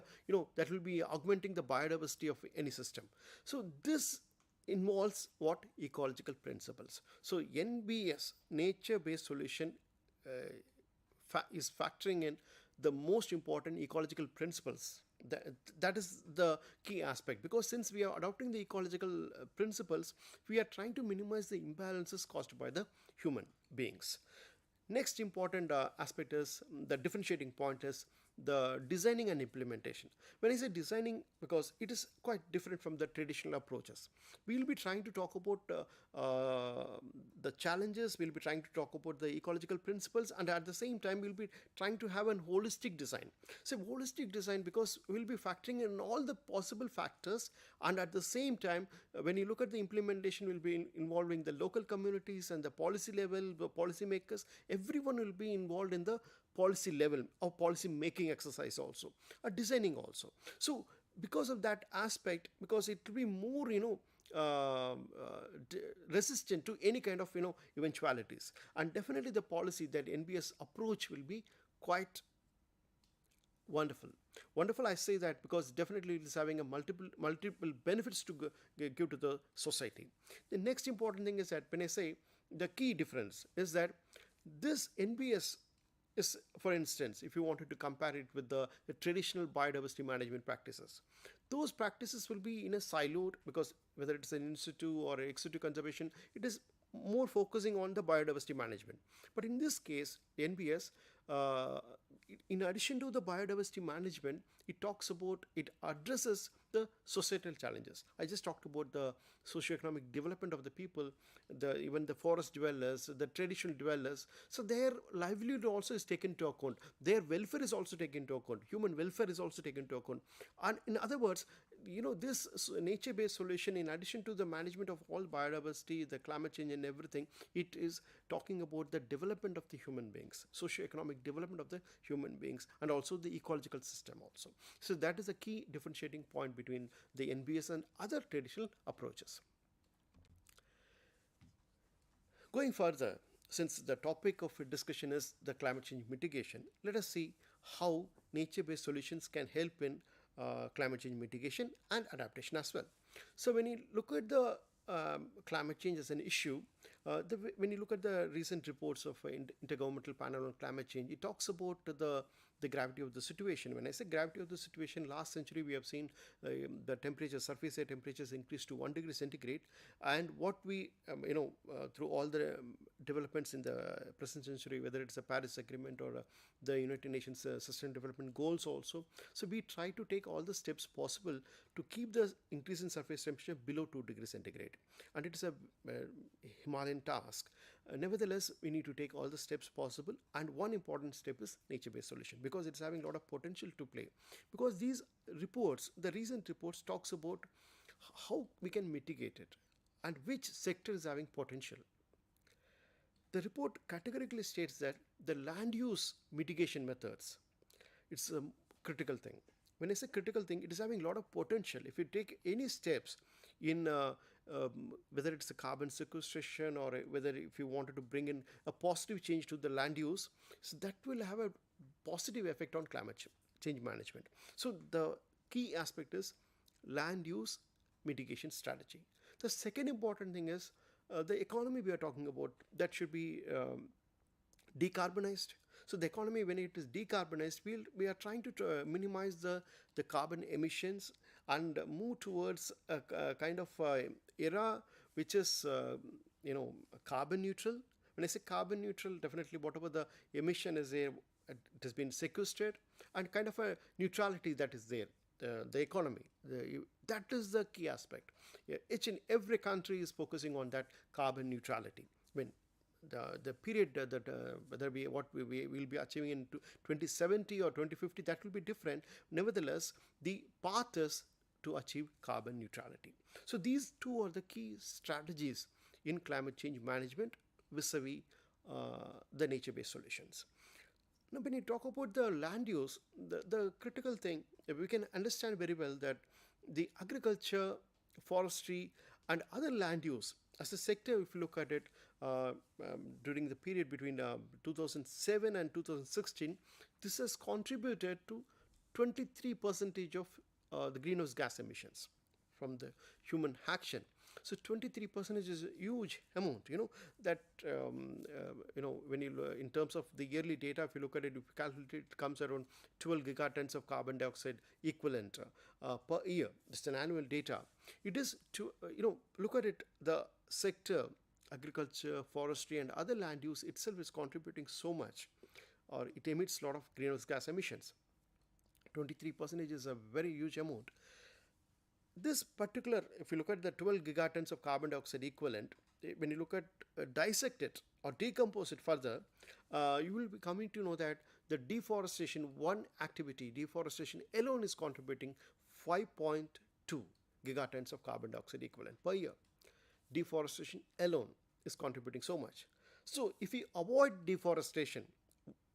that will be augmenting the biodiversity of any system. So this involves what ecological principles. So NBS, nature based solution, is factoring in the most important ecological principles. That is the key aspect, because since we are adopting the ecological principles, we are trying to minimize the imbalances caused by the human beings. Next important aspect is the differentiating point is the designing and implementation. When I say designing, because it is quite different from the traditional approaches. We will be trying to talk about the challenges, we will be trying to talk about the ecological principles, and at the same time we will be trying to have a holistic design. So holistic design, because we will be factoring in all the possible factors, and at the same time when you look at the implementation, will be involving the local communities and the policy level, the policy makers, everyone will be involved in the policy level or policy making exercise also, or designing also. So because of that aspect, because it will be more resistant to any kind of eventualities, and definitely the policy, that NBS approach will be quite wonderful. I say that because definitely it is having a multiple benefits to give to the society. The next important thing is that when I say the key difference is that this NBS is, for instance, if you wanted to compare it with the traditional biodiversity management practices, those practices will be in a siloed, because whether it's an in situ or ex situ conservation, it is more focusing on the biodiversity management. But in this case, the NBS, in addition to the biodiversity management, it addresses the societal challenges. I just talked about the socio-economic development of the people, even the forest dwellers, the traditional dwellers. So their livelihood also is taken into account. Their welfare is also taken into account. Human welfare is also taken into account. And in other words, this nature-based solution, in addition to the management of all biodiversity, the climate change and everything, it is talking about the development of the human beings, socio-economic development of the human beings, and also the ecological system also. So that is a key differentiating point between the NBS and other traditional approaches. Going further, since the topic of discussion is the climate change mitigation, let us see how nature-based solutions can help in climate change mitigation and adaptation as well. So when you look at the climate change as an issue, when you look at the recent reports of Intergovernmental Panel on Climate Change, it talks about the gravity of the situation. When I say gravity of the situation, last century we have seen the temperature, surface air temperatures increased to 1 degree centigrade, and what we through all the developments in the present century, whether it's the Paris Agreement or the United Nations Sustainable Development Goals also, so we try to take all the steps possible to keep the increase in surface temperature below 2 degrees centigrade, and it is a Himalayan task. Nevertheless, we need to take all the steps possible, and one important step is nature-based solution, because it's having a lot of potential to play. Because these reports, the recent reports, talks about how we can mitigate it and which sector is having potential. The report categorically states that the land use mitigation methods, it's a critical thing. When I say critical thing, it is having a lot of potential. If you take any steps in whether it's a carbon sequestration, or whether if you wanted to bring in a positive change to the land use, so that will have a positive effect on climate change management. So the key aspect is land use mitigation strategy. The second important thing is the economy we are talking about, that should be decarbonized. So the economy, when it is decarbonized, we are trying to minimize the carbon emissions and move towards a kind of era which is carbon neutral. When I say carbon neutral, definitely whatever the emission is there, it has been sequestered, and kind of a neutrality that is there. The economy, that is the key aspect. Each and every country is focusing on that carbon neutrality. When the period that whether we will be achieving in 2070 or 2050, that will be different. Nevertheless, the path is to achieve carbon neutrality. So these two are the key strategies in climate change management vis-a-vis the nature-based solutions. Now, when you talk about the land use, the critical thing, we can understand very well that the agriculture, forestry, and other land use as a sector, if you look at it during the period between 2007 and 2016, this has contributed to 23% of the greenhouse gas emissions from the human action. So 23% is a huge amount, that, when you, in terms of the yearly data, if you look at it, if you calculate it, it comes around 12 gigatons of carbon dioxide equivalent per year. Just an annual data. It is to, look at it, the sector, agriculture, forestry, and other land use itself is contributing so much, or it emits a lot of greenhouse gas emissions. 23% is a very huge amount. This particular, if you look at the 12 gigatons of carbon dioxide equivalent, when you look at dissect it or decompose it further, you will be coming to know that the deforestation, one activity, deforestation alone is contributing 5.2 gigatons of carbon dioxide equivalent per year. Deforestation alone is contributing so much. So if we avoid deforestation,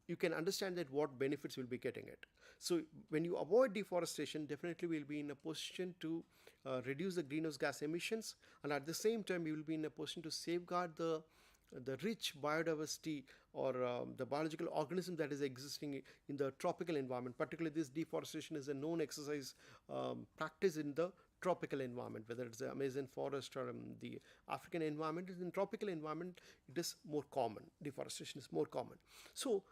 you can understand that what benefits we'll be getting it. So when you avoid deforestation, definitely we'll be in a position to reduce the greenhouse gas emissions, and at the same time we will be in a position to safeguard the rich biodiversity or the biological organism that is existing in the tropical environment. Particularly this deforestation is a known exercise practice in the tropical environment, whether it's the Amazon forest or the African environment. In tropical environment, it is more common. Deforestation is more common. So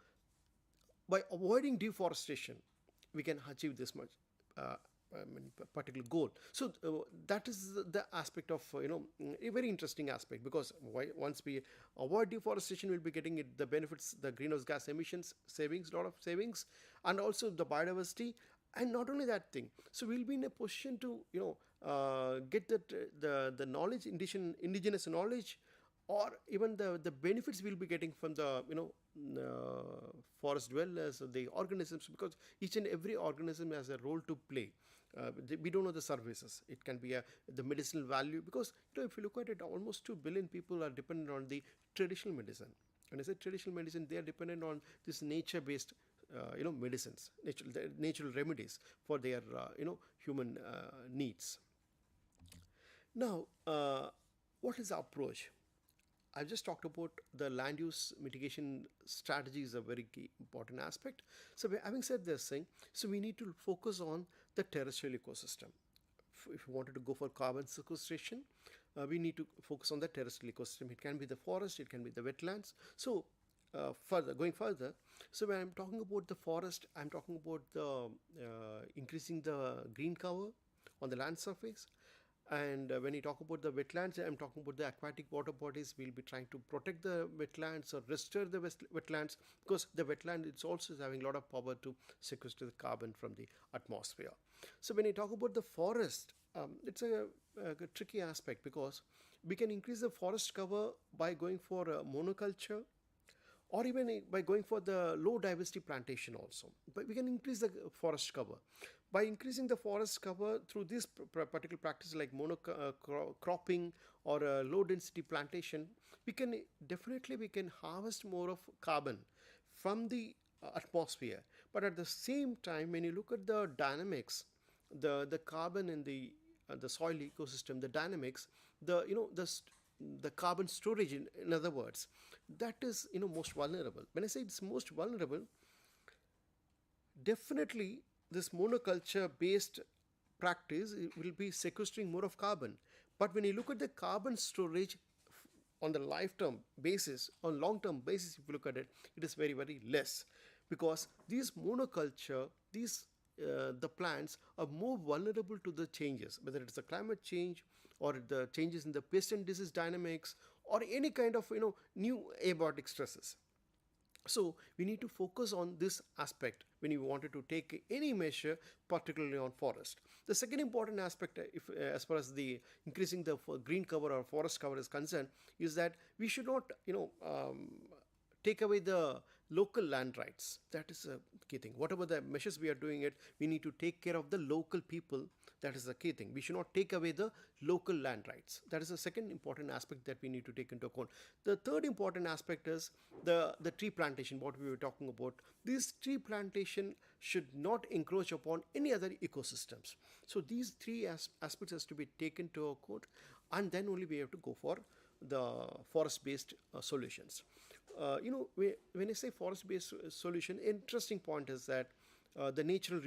by avoiding deforestation, we can achieve this much particular goal. So that is the aspect of, a very interesting aspect, because once we avoid deforestation, we'll be getting it, the benefits, the greenhouse gas emissions savings, lot of savings, and also the biodiversity. And not only that thing, so we'll be in a position to, get the knowledge, indigenous knowledge, or even the benefits we'll be getting from the, forest dwellers, the organisms, because each and every organism has a role to play. We don't know the services. It can be the medicinal value, because if you look at it, almost 2 billion people are dependent on the traditional medicine. When I say traditional medicine, they are dependent on this nature-based medicines, natural remedies for their human needs. Now, what is the approach? I've just talked about the land use mitigation strategy is a very key important aspect. So having said this thing, so we need to focus on the terrestrial ecosystem. If you wanted to go for carbon sequestration, we need to focus on the terrestrial ecosystem. It can be the forest, it can be the wetlands. So going further, so when I'm talking about the forest, I'm talking about the increasing the green cover on the land surface. And when you talk about the wetlands, I'm talking about the aquatic water bodies. We'll be trying to protect the wetlands or restore the wetlands, because the wetland it's also having a lot of power to sequester the carbon from the atmosphere. So when you talk about the forest, it's a tricky aspect, because we can increase the forest cover by going for monoculture, or even by going for the low diversity plantation also. But we can increase the forest cover. By increasing the forest cover through this particular practice like monocropping or low density plantation, we can harvest more of carbon from the atmosphere. But at the same time, when you look at the dynamics, the carbon in the soil ecosystem, the dynamics, the carbon storage, in other words, that is most vulnerable. When I say it's most vulnerable, definitely this monoculture based practice will be sequestering more of carbon. But when you look at the carbon storage on the long-term basis, if you look at it, it is very, very less, because these monoculture, the plants are more vulnerable to the changes, whether it's the climate change or the changes in the pest and disease dynamics or any kind of new abiotic stresses. So we need to focus on this aspect when you wanted to take any measure, particularly on forest. The second important aspect, as far as the increasing the green cover or forest cover is concerned, is that we should not take away the local land rights. That is a key thing. Whatever the measures we are doing it, we need to take care of the local people, That is the key thing. We should not take away the local land rights. That is the second important aspect that we need to take into account. The third important aspect is the tree plantation, what we were talking about. This tree plantation should not encroach upon any other ecosystems. So these three aspects has to be taken into account, and then only we have to go for the forest-based solutions. When I say forest-based solution, interesting point is that the natural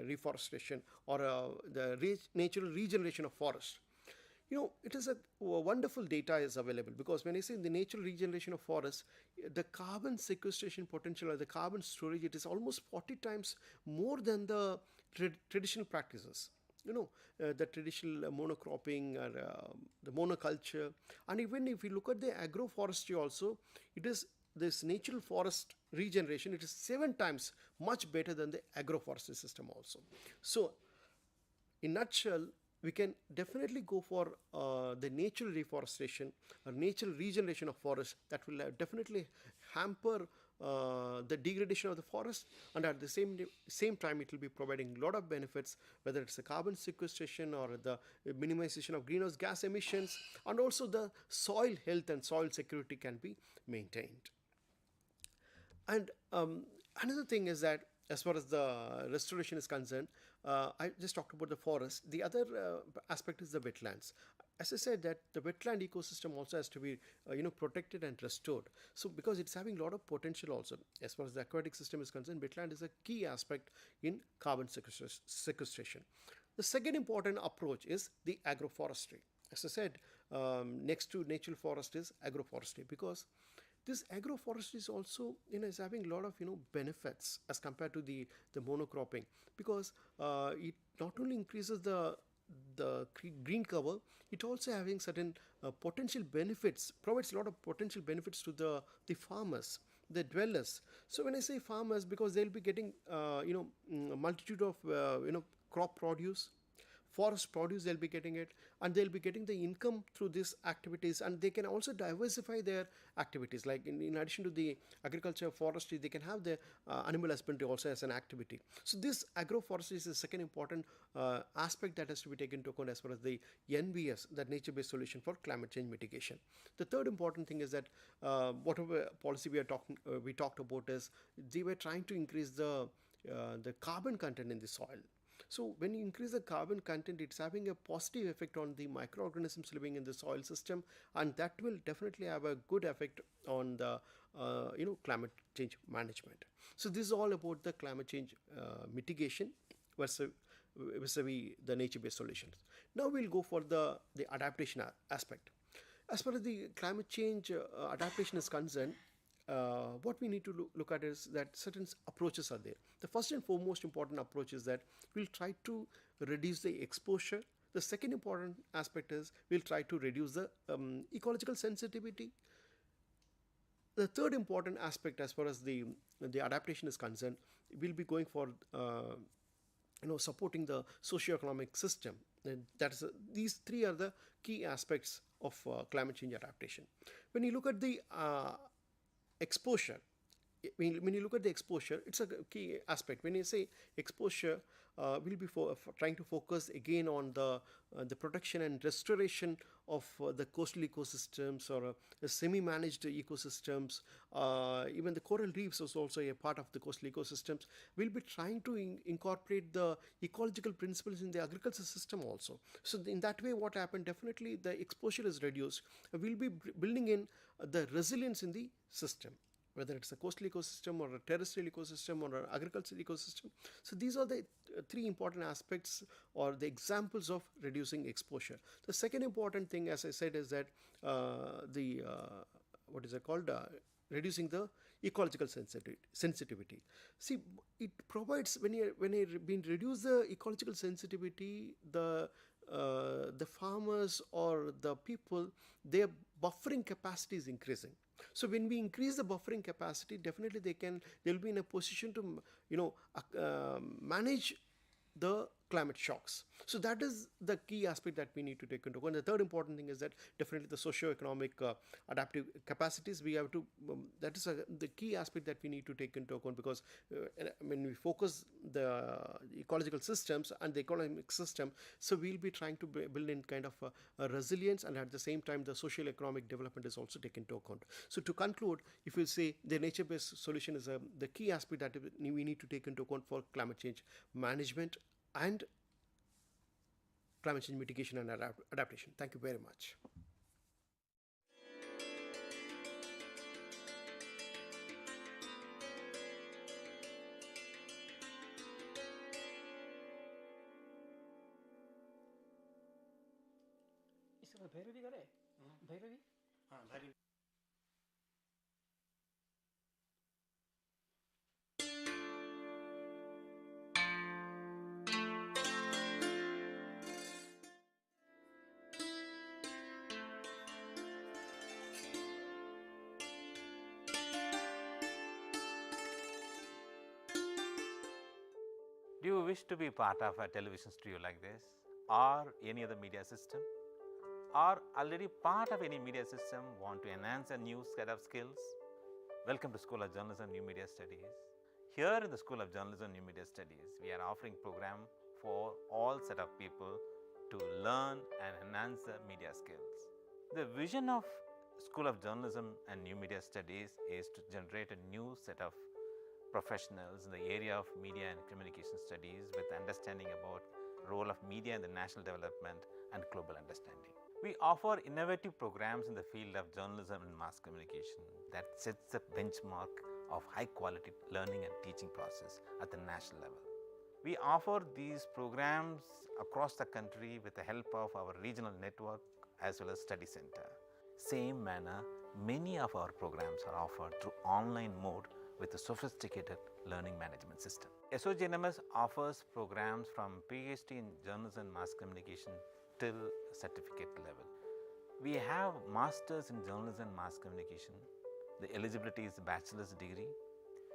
reforestation or the natural regeneration of forest. It is a wonderful data is available, because when I say the natural regeneration of forest, the carbon sequestration potential or the carbon storage, it is almost 40 times more than the traditional practices. The traditional monocropping or the monoculture. And even if you look at the agroforestry also, it is this natural forest regeneration, it is 7 times much better than the agroforestry system also. So in nutshell, we can definitely go for the natural reforestation or natural regeneration of forest. That will definitely hamper the degradation of the forest, and at the same time it will be providing a lot of benefits, whether it's the carbon sequestration or the minimization of greenhouse gas emissions, and also the soil health and soil security can be maintained. And another thing is that as far as the restoration is concerned, I just talked about the forest. The other aspect is the wetlands. As I said, that the wetland ecosystem also has to be protected and restored. So because it's having a lot of potential also. As far as the aquatic system is concerned, wetland is a key aspect in carbon sequestration. The second important approach is the agroforestry. As I said, next to natural forest is agroforestry, because this agroforestry is also is having a lot of benefits as compared to the monocropping, because it not only increases the green cover, it also having certain potential benefits, provides a lot of potential benefits to the farmers, the dwellers. So when I say farmers, because they'll be getting a multitude of crop produce, forest produce, they'll be getting it, and they'll be getting the income through these activities, and they can also diversify their activities. Like in addition to the agriculture, forestry, they can have the animal husbandry also as an activity. So this agroforestry is the second important aspect that has to be taken into account as far as the NBS, that nature-based solution for climate change mitigation. The third important thing is that whatever policy we talked about is they were trying to increase the carbon content in the soil. So when you increase the carbon content, it's having a positive effect on the microorganisms living in the soil system, and that will definitely have a good effect on the climate change management. So this is all about the climate change mitigation versus the nature-based solutions. Now we'll go for the adaptation aspect. As far as the climate change adaptation is concerned, what we need to look at is that certain approaches are there. The first and foremost important approach is that we'll try to reduce the exposure. The second important aspect is we'll try to reduce the ecological sensitivity. The third important aspect as far as the adaptation is concerned, we'll be going for supporting the socio-economic system. And these three are the key aspects of climate change adaptation. When you look at the exposure, when you look at the exposure, it's a key aspect. When you say exposure, we'll be trying to focus again on the protection and restoration of the coastal ecosystems or the semi-managed ecosystems. Even the coral reefs is also a part of the coastal ecosystems. We'll be trying to incorporate the ecological principles in the agriculture system also. So in that way, what happened, definitely the exposure is reduced. We'll be building in the resilience in the system, whether it's a coastal ecosystem or a terrestrial ecosystem or an agricultural ecosystem. So these are the three important aspects or the examples of reducing exposure. The second important thing, as I said, is that reducing the ecological sensitivity. See, it provides, when you reduce the ecological sensitivity, the farmers or the people, their buffering capacity is increasing. So when we increase the buffering capacity, definitely they'll be in a position to manage the climate shocks. So that is the key aspect that we need to take into account. The third important thing is that definitely the socio-economic adaptive capacities we have to, that is the key aspect that we need to take into account, because when we focus the ecological systems and the economic system, so we'll be trying to build in kind of a resilience, and at the same time the social economic development is also taken into account. So to conclude, if you say the nature-based solution is the key aspect that we need to take into account for climate change management and climate change mitigation and adaptation. Thank you very much. Bhairavi करे भैरवी हाँ Bhairavi Do you wish to be part of a television studio like this, or any other media system, or already part of any media system, want to enhance a new set of skills? Welcome to School of Journalism and New Media Studies. Here in the School of Journalism and New Media Studies, we are offering program for all set of people to learn and enhance their media skills. The vision of School of Journalism and New Media Studies is to generate a new set of professionals in the area of media and communication studies with understanding about role of media in the national development and global understanding. We offer innovative programs in the field of journalism and mass communication that sets the benchmark of high quality learning and teaching process at the national level. We offer these programs across the country with the help of our regional network as well as study center. Same manner, many of our programs are offered through online mode with a sophisticated learning management system. SOGNMS offers programs from PhD in journalism and mass communication till certificate level. We have masters in journalism and mass communication. The eligibility is a bachelor's degree,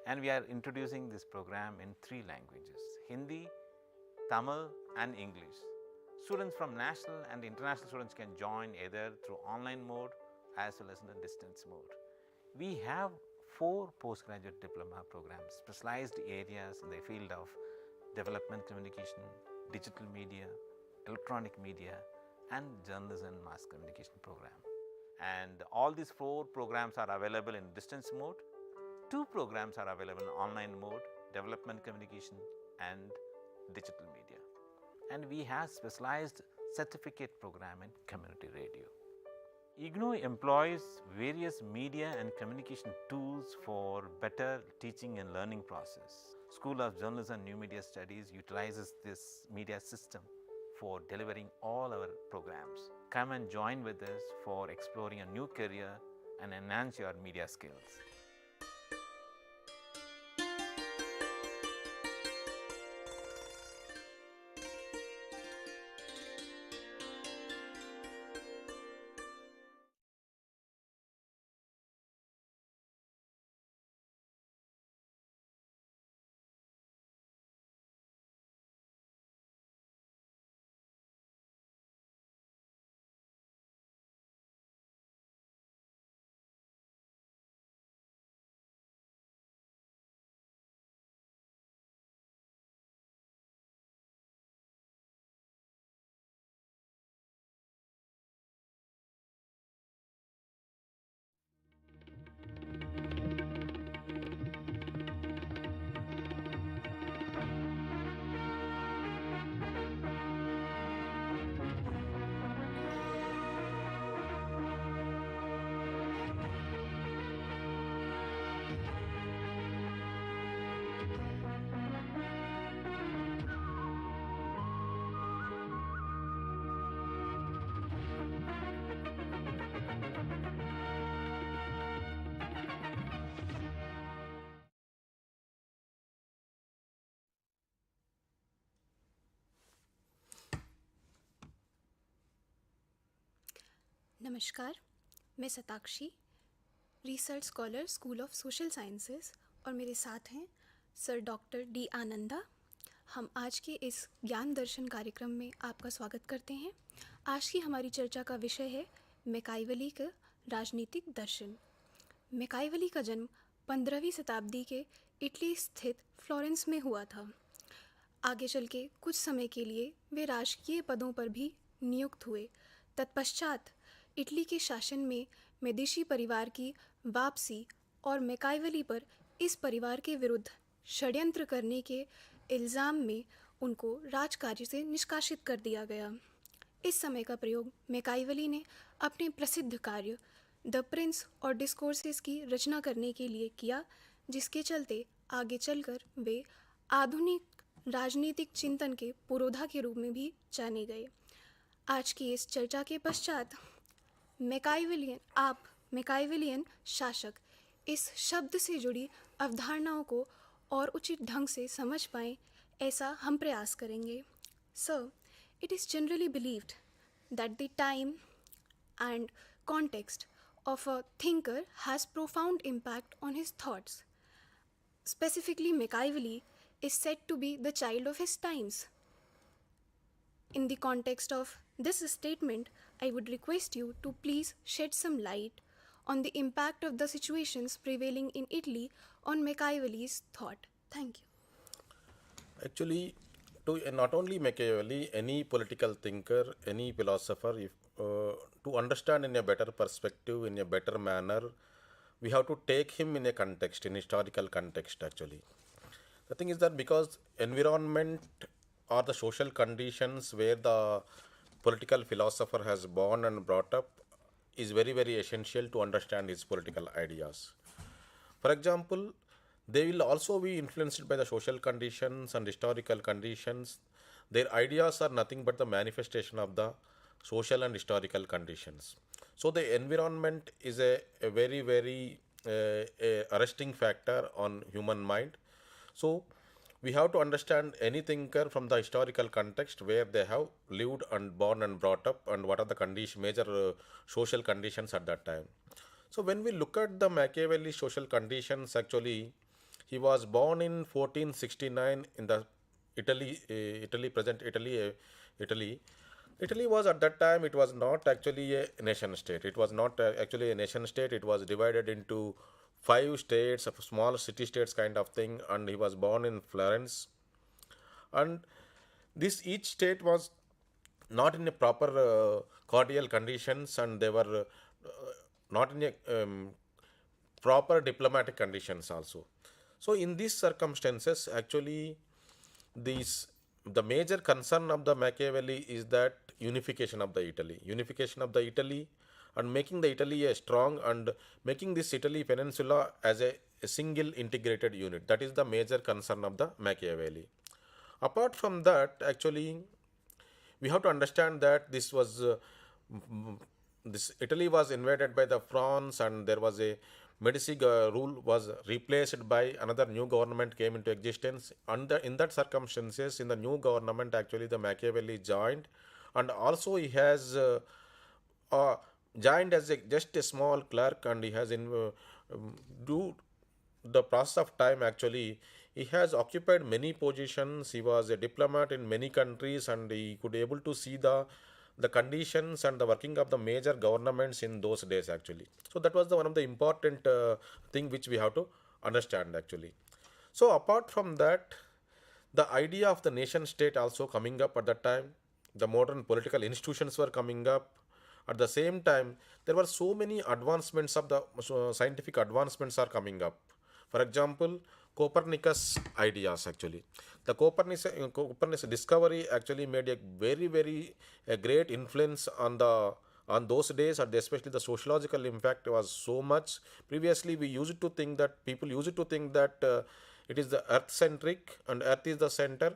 and we are introducing this program in 3 languages: Hindi, Tamil and English. Students from national and international students can join either through online mode as well as in a distance mode. We have 4 postgraduate diploma programs, specialized areas in the field of development communication, digital media, electronic media and journalism and mass communication program. And all these 4 programs are available in distance mode. 2 programs are available in online mode, development communication and digital media. And we have specialized certificate program in community radio. IGNOU employs various media and communication tools for better teaching and learning process. School of Journalism and New Media Studies utilizes this media system for delivering all our programs. Come and join with us for exploring a new career and enhance your media skills. नमस्कार, मैं Satakshi, research scholar, school of social sciences, और मेरे साथ हैं sir doctor D Ananda, हम आज के इस ज्ञान दर्शन कार्यक्रम में आपका स्वागत करते हैं। आज की हमारी चर्चा का विषय है मैकाइवली का राजनीतिक दर्शन। मैकाइवली का जन्म 15वीं शताब्दी के इटली स्थित फ्लोरेंस में हुआ था। आगे चल के कुछ समय के लिए वे राजकीय पदों पर भी नियुक्त हुए। तत्पश्चात इटली के शासन में मेडिसी परिवार की वापसी और मैकाइवली पर इस परिवार के विरुद्ध षड्यंत्र करने के इल्ज़ाम में उनको राजकार्य से निष्कासित कर दिया गया। इस समय का प्रयोग मैकाइवली ने अपने प्रसिद्ध कार्य द प्रिंस और डिस्कोर्सेस की रचना करने के लिए किया, जिसके चलते आगे चलकर वे आधुनिक राजनीतिक चिंतन के पुरोधा के रूप में भी जाने गए। आज की इस चर्चा के पश्चात मैकाइवलियन शासक इस शब्द से जुड़ी अवधारणाओं को और उचित ढंग से समझ पाएं, ऐसा हम प्रयास करेंगे। Sir, it is generally believed that the time and context of a thinker has profound impact on his thoughts. Specifically, Machiavelli is said to be the child of his times. In the context of this statement, I would request you to please shed some light on the impact of the situations prevailing in Italy on Machiavelli's thought. Thank you. Actually, to not only Machiavelli, any political thinker, any philosopher, if, to understand in a better perspective, in a better manner, we have to take him in a context, in historical context actually. The thing is that because environment or the social conditions where the political philosopher has born and brought up is very, very essential to understand his political ideas. For example, they will also be influenced by the social conditions and historical conditions. Their ideas are nothing but the manifestation of the social and historical conditions. So the environment is a very, very arresting factor on human mind. So we have to understand any thinker from the historical context where they have lived and born and brought up, and what are the major social conditions at that time. So when we look at the Machiavelli social conditions, actually he was born in 1469 in the present Italy. Italy was at that time, it was not actually a nation state. It was not actually a nation state. It was divided into 5 states, of small city states kind of thing, and he was born in Florence. And this each state was not in a proper cordial conditions, and they were not in a proper diplomatic conditions also. So in these circumstances, actually, the major concern of the Machiavelli is that unification of the Italy, and making the Italy a strong, and making this Italy peninsula as a single integrated unit. That is the major concern of the Machiavelli. Apart from that, actually, we have to understand that this Italy was invaded by the France, and there was a Medici rule was replaced by another new government came into existence. And in that circumstances, in the new government, actually the Machiavelli joined, and also he has joined as just a small clerk, and he has due the process of time, actually he has occupied many positions. He was a diplomat in many countries, and he could able to see the conditions and the working of the major governments in those days actually. So that was one of the important thing which we have to understand actually. So apart from that, the idea of the nation state also coming up at that time. The modern political institutions were coming up. At the same time, there were so many advancements of the scientific advancements are coming up. For example, Copernicus ideas actually. The Copernicus discovery actually made a very, very great influence on those days, and especially the sociological impact was so much. Previously, people used to think that it is the Earth centric and Earth is the center,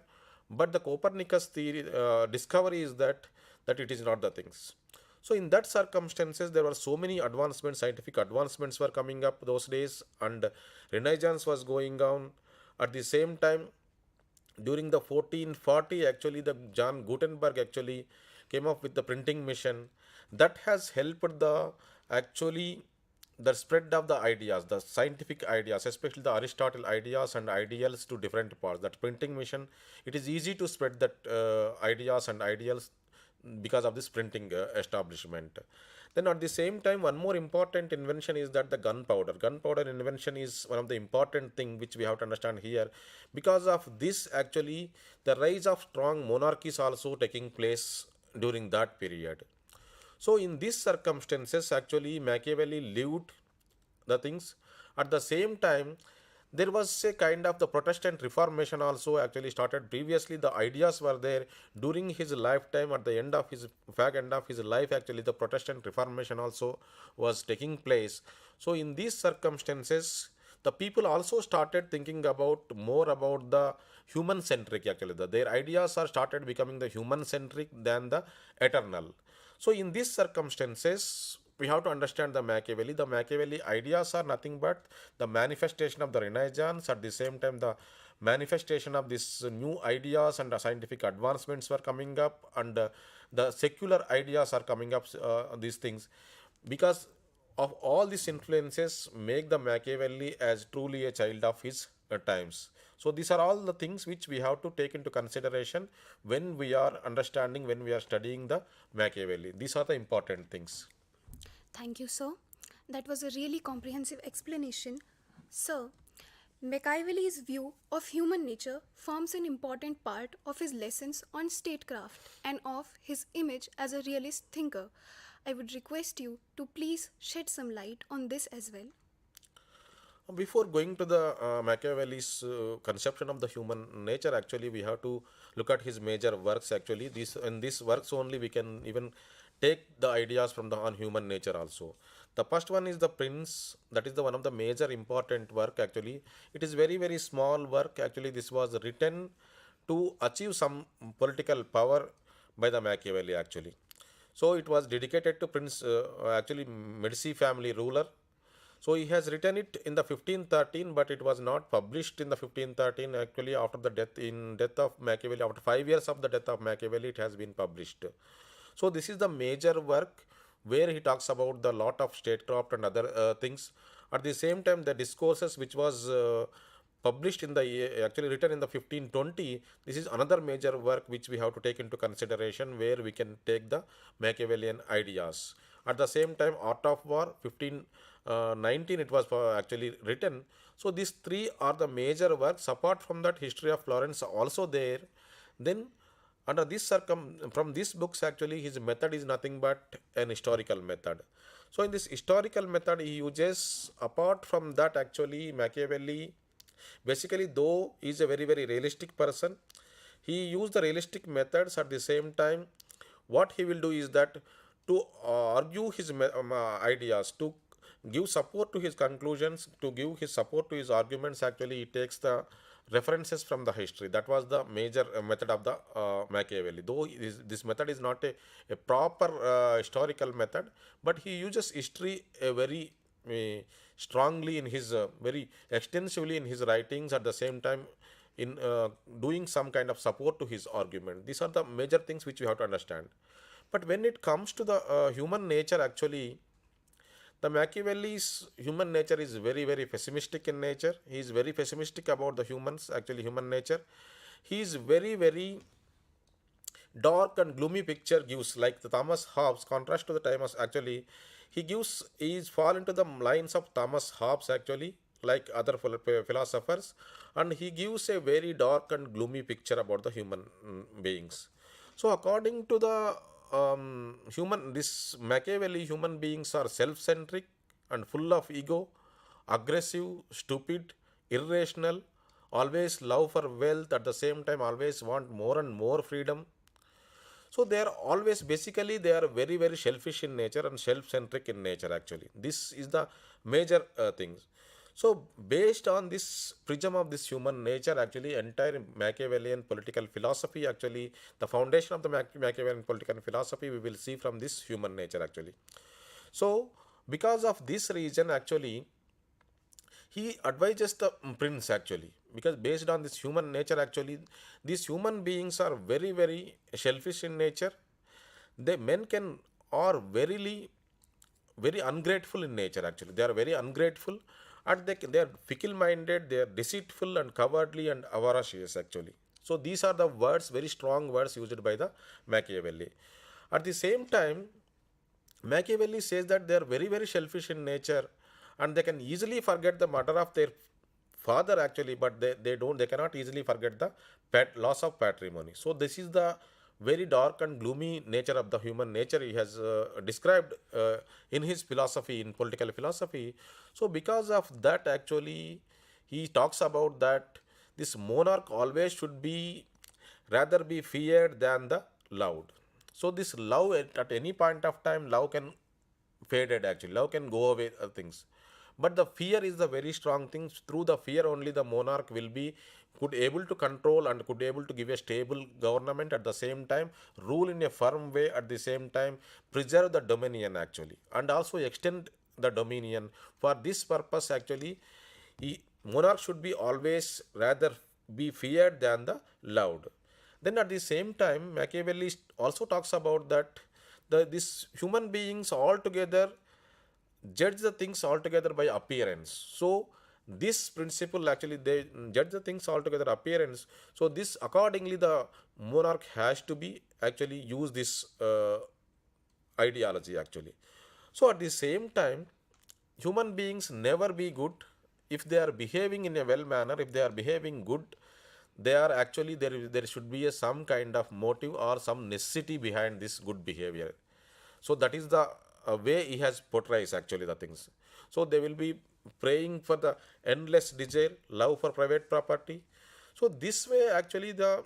but the Copernicus theory discovery is that it is not the things. So in that circumstances, there were so many advancements, scientific advancements were coming up those days, and Renaissance was going on. At the same time, during the 1440, actually the John Gutenberg actually came up with the printing machine that has helped the actually the spread of the ideas, the scientific ideas, especially the Aristotle ideas and ideals to different parts. That printing mission, it is easy to spread that ideas and ideals because of this printing establishment. Then at the same time, one more important invention is that the gunpowder. Gunpowder invention is one of the important thing which we have to understand here. Because of this, actually, the rise of strong monarchies also taking place during that period. So in these circumstances, actually Machiavelli lived the things. At the same time, there was a kind of the Protestant Reformation also actually started. Previously, the ideas were there during his lifetime. At the end of his life, actually the Protestant Reformation also was taking place. So in these circumstances, the people also started thinking about more about the human centric. Actually, their ideas are started becoming the human centric than the eternal. So in these circumstances, we have to understand the Machiavelli. The Machiavelli ideas are nothing but the manifestation of the Renaissance. At the same time, the manifestation of these new ideas and the scientific advancements were coming up, and the secular ideas are coming up, these things. Because of all these influences make the Machiavelli as truly a child of his times. So these are all the things which we have to take into consideration when we are understanding, when we are studying the Machiavelli. These are the important things. Thank you, sir. That was a really comprehensive explanation. Sir, Machiavelli's view of human nature forms an important part of his lessons on statecraft and of his image as a realist thinker. I would request you to please shed some light on this as well. Before going to the Machiavelli's conception of the human nature, actually we have to look at his major works. Actually, in these works only we can even take the ideas from the on human nature also. The first one is the Prince. That is the one of the major important work. Actually, it is very small work. Actually, this was written to achieve some political power by the Machiavelli. Actually, so it was dedicated to Prince, actually Medici family ruler. So he has written it in the 1513, but it was not published in the 1513. Actually, after the death of Machiavelli, after 5 years of the death of Machiavelli, it has been published. So this is the major work where he talks about the lot of statecraft and other things. At the same time, the discourses which was published in the actually written in the 1520, this is another major work which we have to take into consideration, where we can take the Machiavellian ideas. At the same time, Art of War 1519 it was actually written. So these three are the major works. Apart from that, History of Florence also there. Then under this from these books, actually his method is nothing but an historical method. So in this historical method he uses, apart from that, actually Machiavelli basically, though he is a very realistic person, he used the realistic methods. At the same time, what he will do is that to argue his ideas, to give support to his conclusions, to give his support to his arguments, actually he takes the references from the history. That was the major method of the Machiavelli. Though this method is not a proper historical method, but he uses history very strongly in his very extensively in his writings. At the same time, in doing some kind of support to his argument. These are the major things which we have to understand. But when it comes to the human nature, actually the Machiavelli's human nature is very pessimistic in nature. He is very pessimistic about the humans, actually human nature. He is very dark and gloomy picture gives, like the Thomas Hobbes, contrast to the Thomas, actually he is fall into the lines of Thomas Hobbes, actually, like other philosophers, and he gives a very dark and gloomy picture about the human beings. So according to the this Machiavelli, human beings are self-centric and full of ego, aggressive, stupid, irrational, always love for wealth, at the same time always want more and more freedom. So they are always, basically they are very selfish in nature and self-centric in nature. Actually, this is the major things. So based on this prism of this human nature, actually entire Machiavellian political philosophy, actually the foundation of the Machiavellian political philosophy we will see from this human nature, actually. So because of this reason, actually he advises the prince, actually, because based on this human nature, actually these human beings are very selfish in nature. Men are very ungrateful in nature actually. They are very ungrateful and they are fickle minded, they are deceitful and cowardly and avaricious actually. So these are the words, very strong words used by the Machiavelli. At the same time, Machiavelli says that they are very, very selfish in nature and they can easily forget the murder of their father actually, but they cannot easily forget the loss of patrimony. So this is the very dark and gloomy nature of the human nature he has described in his philosophy, in political philosophy. So because of that actually, he talks about that this monarch always should be rather be feared than the loved. So this love at any point of time, love can faded actually, love can go away things, but the fear is the very strong thing. Through the fear only the monarch will be could able to control and could able to give a stable government, at the same time rule in a firm way, at the same time preserve the dominion actually, and also extend the dominion. For this purpose actually, monarch should be always rather be feared than the loved. Then at the same time, Machiavelli also talks about that these human beings altogether judge the things altogether by appearance. So this principle actually, they judge the things altogether appearance. So this accordingly the monarch has to be actually use this ideology actually. So at the same time, human beings never be good if they are behaving in a well manner, if they are behaving good, they are actually there should be some kind of motive or some necessity behind this good behavior. So that is the way he has portrays actually the things. So they will be praying for the endless desire, love for private property. So this way actually the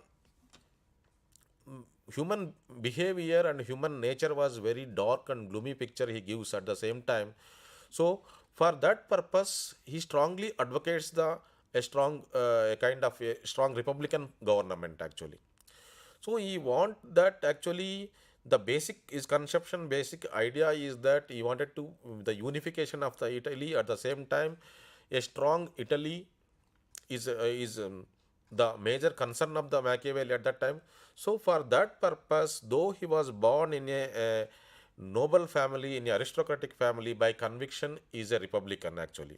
human behavior and human nature was very dark and gloomy picture he gives at the same time. So for that purpose, he strongly advocates a strong kind of a strong republican government actually. So he want that actually the basic is conception, basic idea is that he wanted to the unification of the Italy, at the same time a strong Italy is the major concern of the Machiavelli at that time. So for that purpose, though he was born in a noble family, in a aristocratic family, by conviction is a republican actually.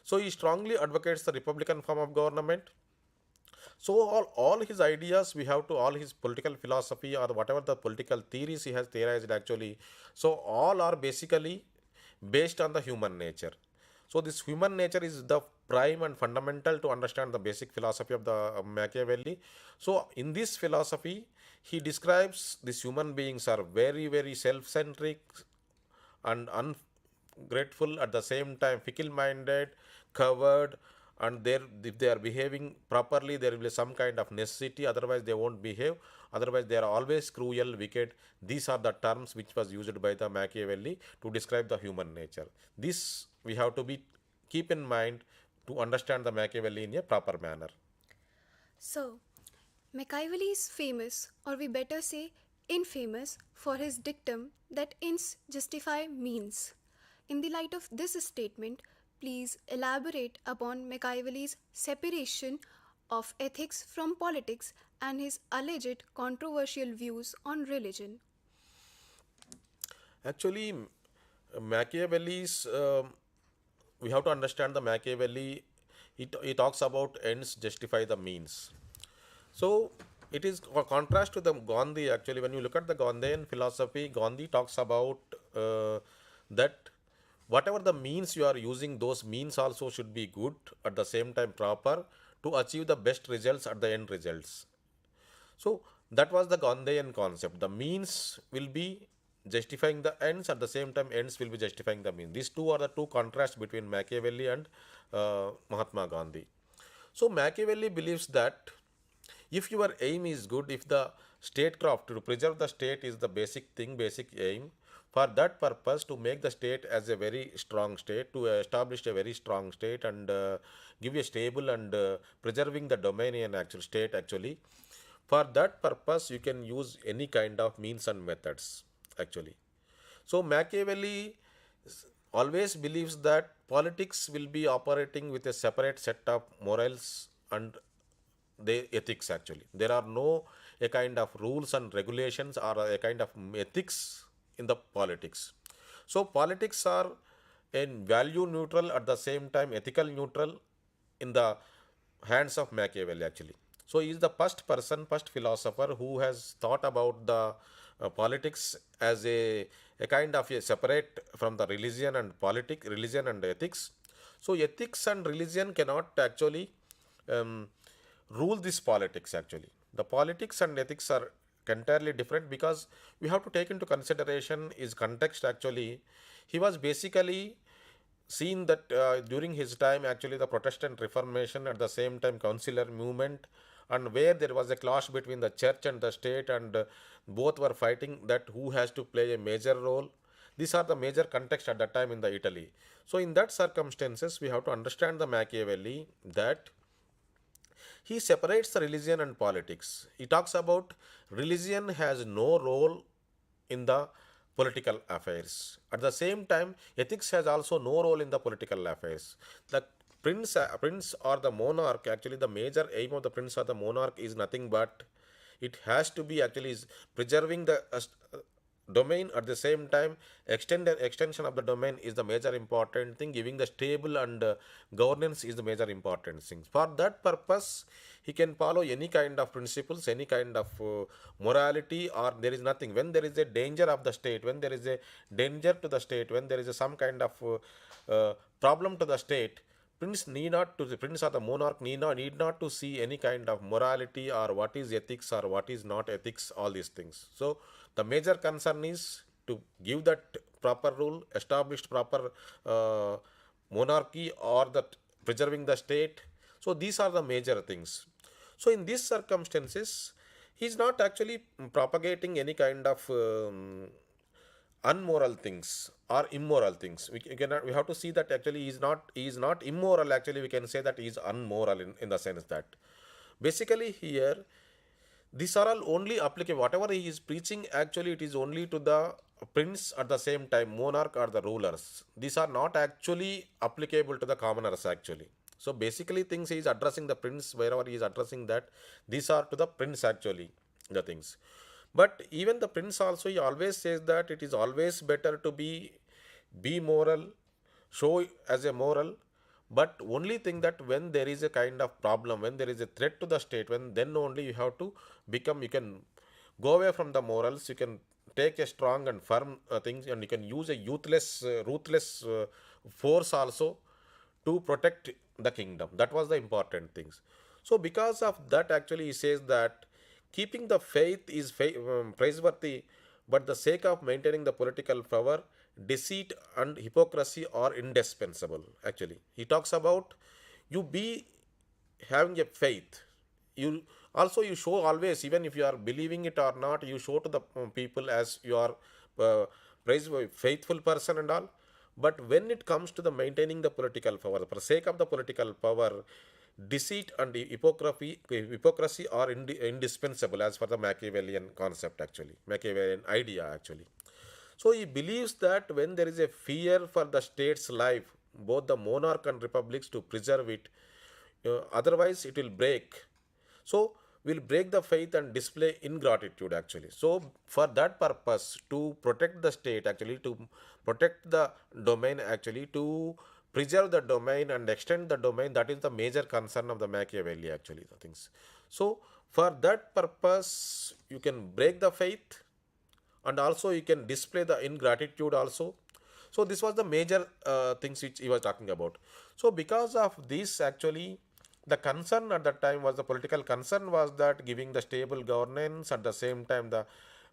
So he strongly advocates the republican form of government. So all his ideas, we have to all his political philosophy or whatever the political theories he has theorized actually. So all are basically based on the human nature. So this human nature is the prime and fundamental to understand the basic philosophy of the Machiavelli. So in this philosophy, he describes these human beings are very, very self-centric and ungrateful, at the same time fickle-minded, coward, and if they are behaving properly, there will be some kind of necessity, otherwise they won't behave, otherwise they are always cruel, wicked. These are the terms which was used by the Machiavelli to describe the human nature. This we have to be keep in mind to understand the Machiavelli in a proper manner. So, Machiavelli is famous, or we better say infamous, for his dictum that ends justify means. In the light of this statement, please elaborate upon Machiavelli's separation of ethics from politics and his alleged controversial views on religion. Actually, Machiavelli's, we have to understand the Machiavelli, he talks about ends justify the means. So it is a contrast to the Gandhi actually. When you look at the Gandhian philosophy, Gandhi talks about that whatever the means you are using, those means also should be good, at the same time proper, to achieve the best results at the end results. So that was the Gandhian concept. The means will be justifying the ends, at the same time ends will be justifying the means. These two are the two contrasts between Machiavelli and Mahatma Gandhi. So Machiavelli believes that if your aim is good, if the statecraft to preserve the state is the basic thing, basic aim, for that purpose to make the state as a very strong state, to establish a very strong state and give a stable and preserving the dominion actual state actually, for that purpose you can use any kind of means and methods actually. So Machiavelli always believes that politics will be operating with a separate set of morals and the ethics actually. There are no a kind of rules and regulations or a kind of ethics in the politics. So politics are in value neutral, at the same time ethical neutral, in the hands of Machiavelli actually. So he is the first person, first philosopher who has thought about the politics as a kind of a separate from the religion and politics, religion and ethics. So ethics and religion cannot actually um, rule this politics actually. The politics and ethics are entirely different, because we have to take into consideration his context actually. He was basically seen that during his time actually the Protestant Reformation, at the same time Conciliar movement, and where there was a clash between the church and the state, and both were fighting that who has to play a major role. These are the major context at that time in the Italy. So in that circumstances we have to understand the Machiavelli, that he separates the religion and politics. He talks about religion has no role in the political affairs. At the same time, ethics has also no role in the political affairs. The prince or the monarch, actually the major aim of the prince or the monarch is nothing but it has to be actually is preserving the domain. At the same time, extension of the domain is the major important thing. Giving the stable and governance is the major important thing. For that purpose, he can follow any kind of principles, any kind of morality, or there is nothing. When there is a danger of the state, when there is a danger to the state, when there is some kind of problem to the state, prince or the monarch need not to see any kind of morality or what is ethics or what is not ethics, all these things. So the major concern is to give that proper rule, established proper monarchy, or that preserving the state. So these are the major things. So in these circumstances, he is not actually propagating any kind of unmoral things or immoral things. We have to see that actually he is not immoral. Actually, we can say that he is unmoral in the sense that basically here these are all only applicable. Whatever he is preaching, actually it is only to the prince, at the same time monarch or the rulers. These are not actually applicable to the commoners actually. So basically things he is addressing the prince, wherever he is addressing that, these are to the prince actually, the things. But even the prince also, he always says that it is always better to be moral, show as a moral, but only thing that when there is a kind of problem, when there is a threat to the state, when then only you have to become, you can go away from the morals, you can take a strong and firm things, and you can use a ruthless force also to protect the kingdom. That was the important things. So because of that, actually he says that keeping the faith is praiseworthy, but the sake of maintaining the political power, deceit and hypocrisy are indispensable. Actually, he talks about you be having a faith. You also, you show always, even if you are believing it or not, you show to the people as you are faithful person and all. But when it comes to the maintaining the political power, for the sake of the political power, deceit and hypocrisy are indispensable as for the Machiavellian concept actually, Machiavellian idea actually. So he believes that when there is a fear for the state's life, both the monarch and republics to preserve it, otherwise it will break. So will break the faith and display ingratitude actually. So for that purpose, to protect the state actually, to protect the domain actually, to preserve the domain and extend the domain, that is the major concern of the Machiavelli actually, the things. So for that purpose, you can break the faith and also you can display the ingratitude also. So this was the major things which he was talking about. So because of this actually, the concern at that time was, the political concern was that giving the stable governance, at the same time the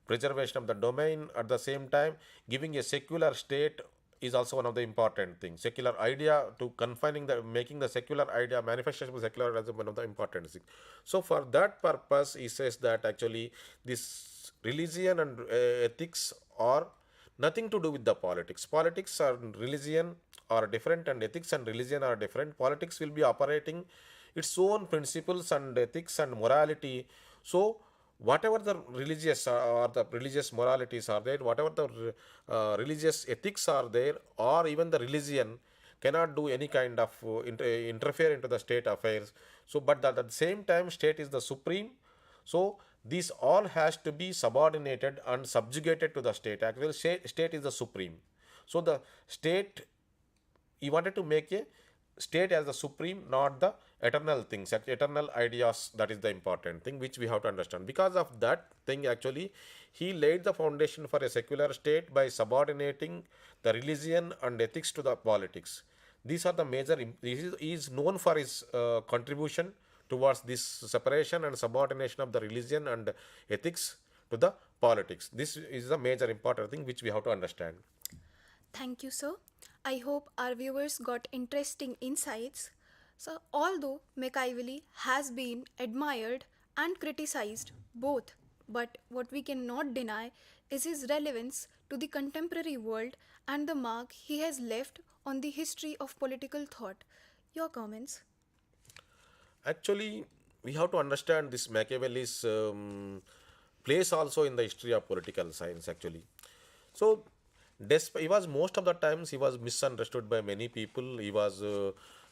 preservation of the domain, at the same time giving a secular state is also one of the important things. Secular idea, to confining the, making the secular idea, manifestation of secular as one of the important things. So for that purpose, he says that actually this religion and ethics are nothing to do with the politics. Politics and religion are different, and ethics and religion are different. Politics will be operating its own principles and ethics and morality. So whatever the religious or the religious moralities are there, whatever the religious ethics are there, or even the religion cannot do any kind of interfere into the state affairs. So but at the same time, state is the supreme. So these all has to be subordinated and subjugated to the state. Actually, state is the supreme. So the state, he wanted to make a state as the supreme, not the eternal things, eternal ideas. That is the important thing which we have to understand. Because of that thing, actually, he laid the foundation for a secular state by subordinating the religion and ethics to the politics. These are the major, he is known for his contribution towards this separation and subordination of the religion and ethics to the politics. This is the major important thing which we have to understand. Thank you, sir. I hope our viewers got interesting insights. So, although Machiavelli has been admired and criticized both, but what we cannot deny is his relevance to the contemporary world and the mark he has left on the history of political thought. Your comments? Actually, we have to understand this Machiavelli's place also in the history of political science, actually. So, he was, most of the times he was misunderstood by many people. He was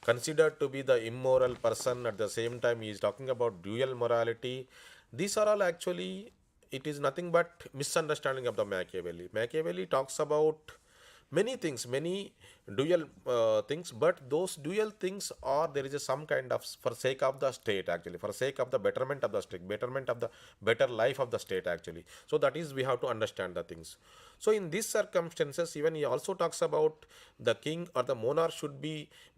considered to be the immoral person. At the same time, he is talking about dual morality. These are all actually, it is nothing but misunderstanding of the Machiavelli. Machiavelli talks about many things, many dual things, but those dual things are, there is some kind of, for sake of the state, actually, for sake of the betterment of the state, betterment of the better life of the state, actually. So that is, we have to understand the things. So in these circumstances, even he also talks about the king or the monarch should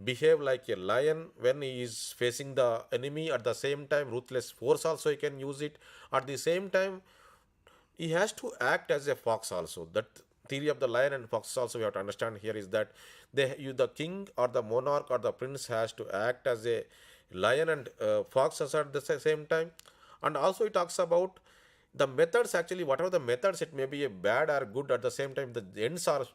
behave like a lion when he is facing the enemy. At the same time, ruthless force also he can use it. At the same time, he has to act as a fox also. That theory of the lion and fox also we have to understand here is that the king or the monarch or the prince has to act as a lion and fox also at the same time. And also he talks about the methods, actually, whatever the methods, it may be a bad or good, at the same time the ends are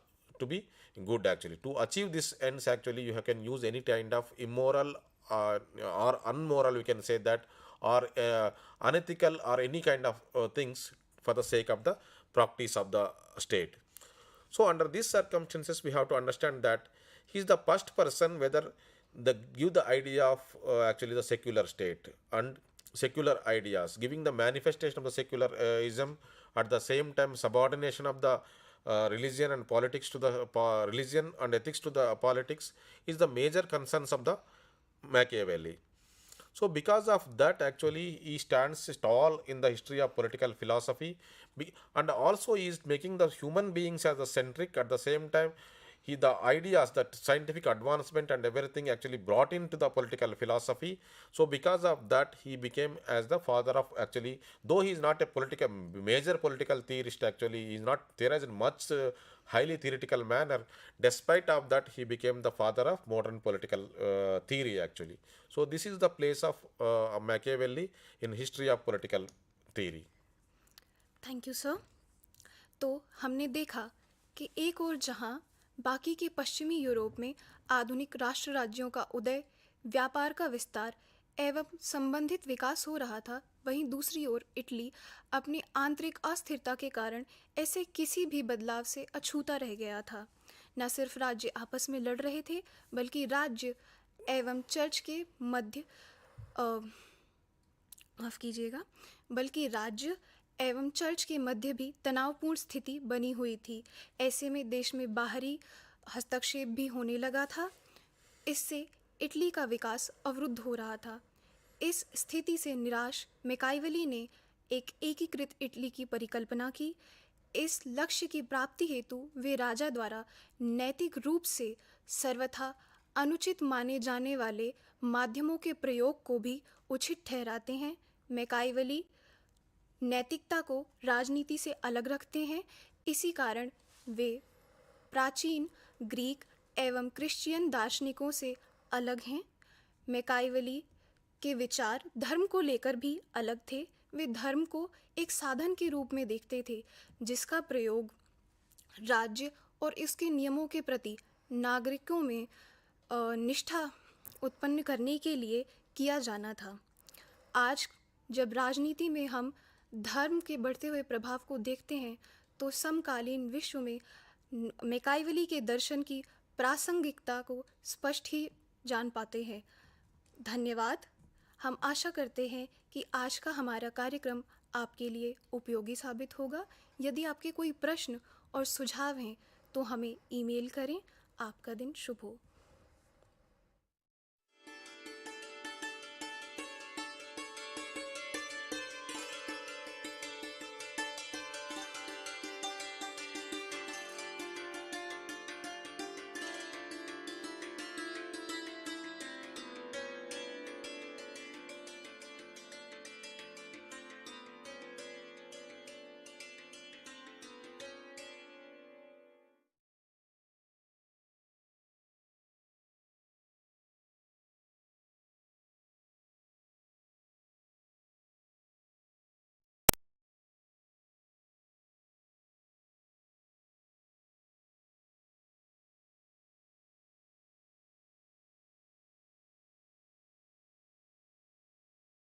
to be good, actually. To achieve these ends, actually, you can use any kind of immoral or unmoral, we can say that, or unethical or any kind of things for the sake of the practice of the state. So under these circumstances, we have to understand that he is the first person whether give the idea of actually the secular state and secular ideas, giving the manifestation of the secularism, at the same time subordination of the religion and politics to the religion and ethics to the politics is the major concerns of the Machiavelli. So because of that, actually, he stands tall in the history of political philosophy, and also he is making the human beings as the centric. At the same time, the ideas that scientific advancement and everything actually brought into the political philosophy. So because of that, he became as the father of, actually, though he is not a major political theorist, actually, he is not theorized in much highly theoretical manner. Despite of that, he became the father of modern political theory, actually. So this is the place of Machiavelli in history of political theory. Thank you sir. तो हमने देखा कि एक और जहां बाकी के पश्चिमी यूरोप में आधुनिक राष्ट्र राज्यों का उदय, व्यापार का विस्तार एवं संबंधित विकास हो रहा था, वहीं दूसरी ओर इटली अपनी आंतरिक अस्थिरता के कारण ऐसे किसी भी बदलाव से अछूता रह गया था. न सिर्फ राज्य आपस में लड़ रहे थे, बल्कि राज्य एवं चर्च के मध्य माफ़ कीजिएगा, बल्कि राज्य एवं चर्च के मध्य भी तनावपूर्ण स्थिति बनी हुई थी. ऐसे में देश में बाहरी हस्तक्षेप भी होने लगा था. इससे इटली का विकास अवरुद्ध हो रहा था. इस स्थिति से निराश मैकाइवली ने एक एकीकृत इटली की परिकल्पना की. इस लक्ष्य की प्राप्ति हेतु वे राजा द्वारा नैतिक रूप से सर्वथा अनुचित माने जाने वाले माध्यमों के प्रयोग को भी उचित ठहराते हैं. मैकाइवली नैतिकता को राजनीति से अलग रखते हैं. इसी कारण वे प्राचीन ग्रीक एवं क्रिश्चियन दार्शनिकों से अलग हैं. मैकाइवली के विचार धर्म को लेकर भी अलग थे. वे धर्म को एक साधन के रूप में देखते थे, जिसका प्रयोग राज्य और इसके नियमों के प्रति नागरिकों में निष्ठा उत्पन्न करने के लिए किया जाना था. आज जब राजनीति में हम धर्म के बढ़ते हुए प्रभाव को देखते हैं, तो समकालीन विश्व में मैकाइवली के दर्शन की प्रासंगिकता को स्पष्ट ही जान पाते हैं. धन्यवाद. हम आशा करते हैं कि आज का हमारा कार्यक्रम आपके लिए उपयोगी साबित होगा. यदि आपके कोई प्रश्न और सुझाव हैं, तो हमें ईमेल करें। आपका दिन शुभ हो।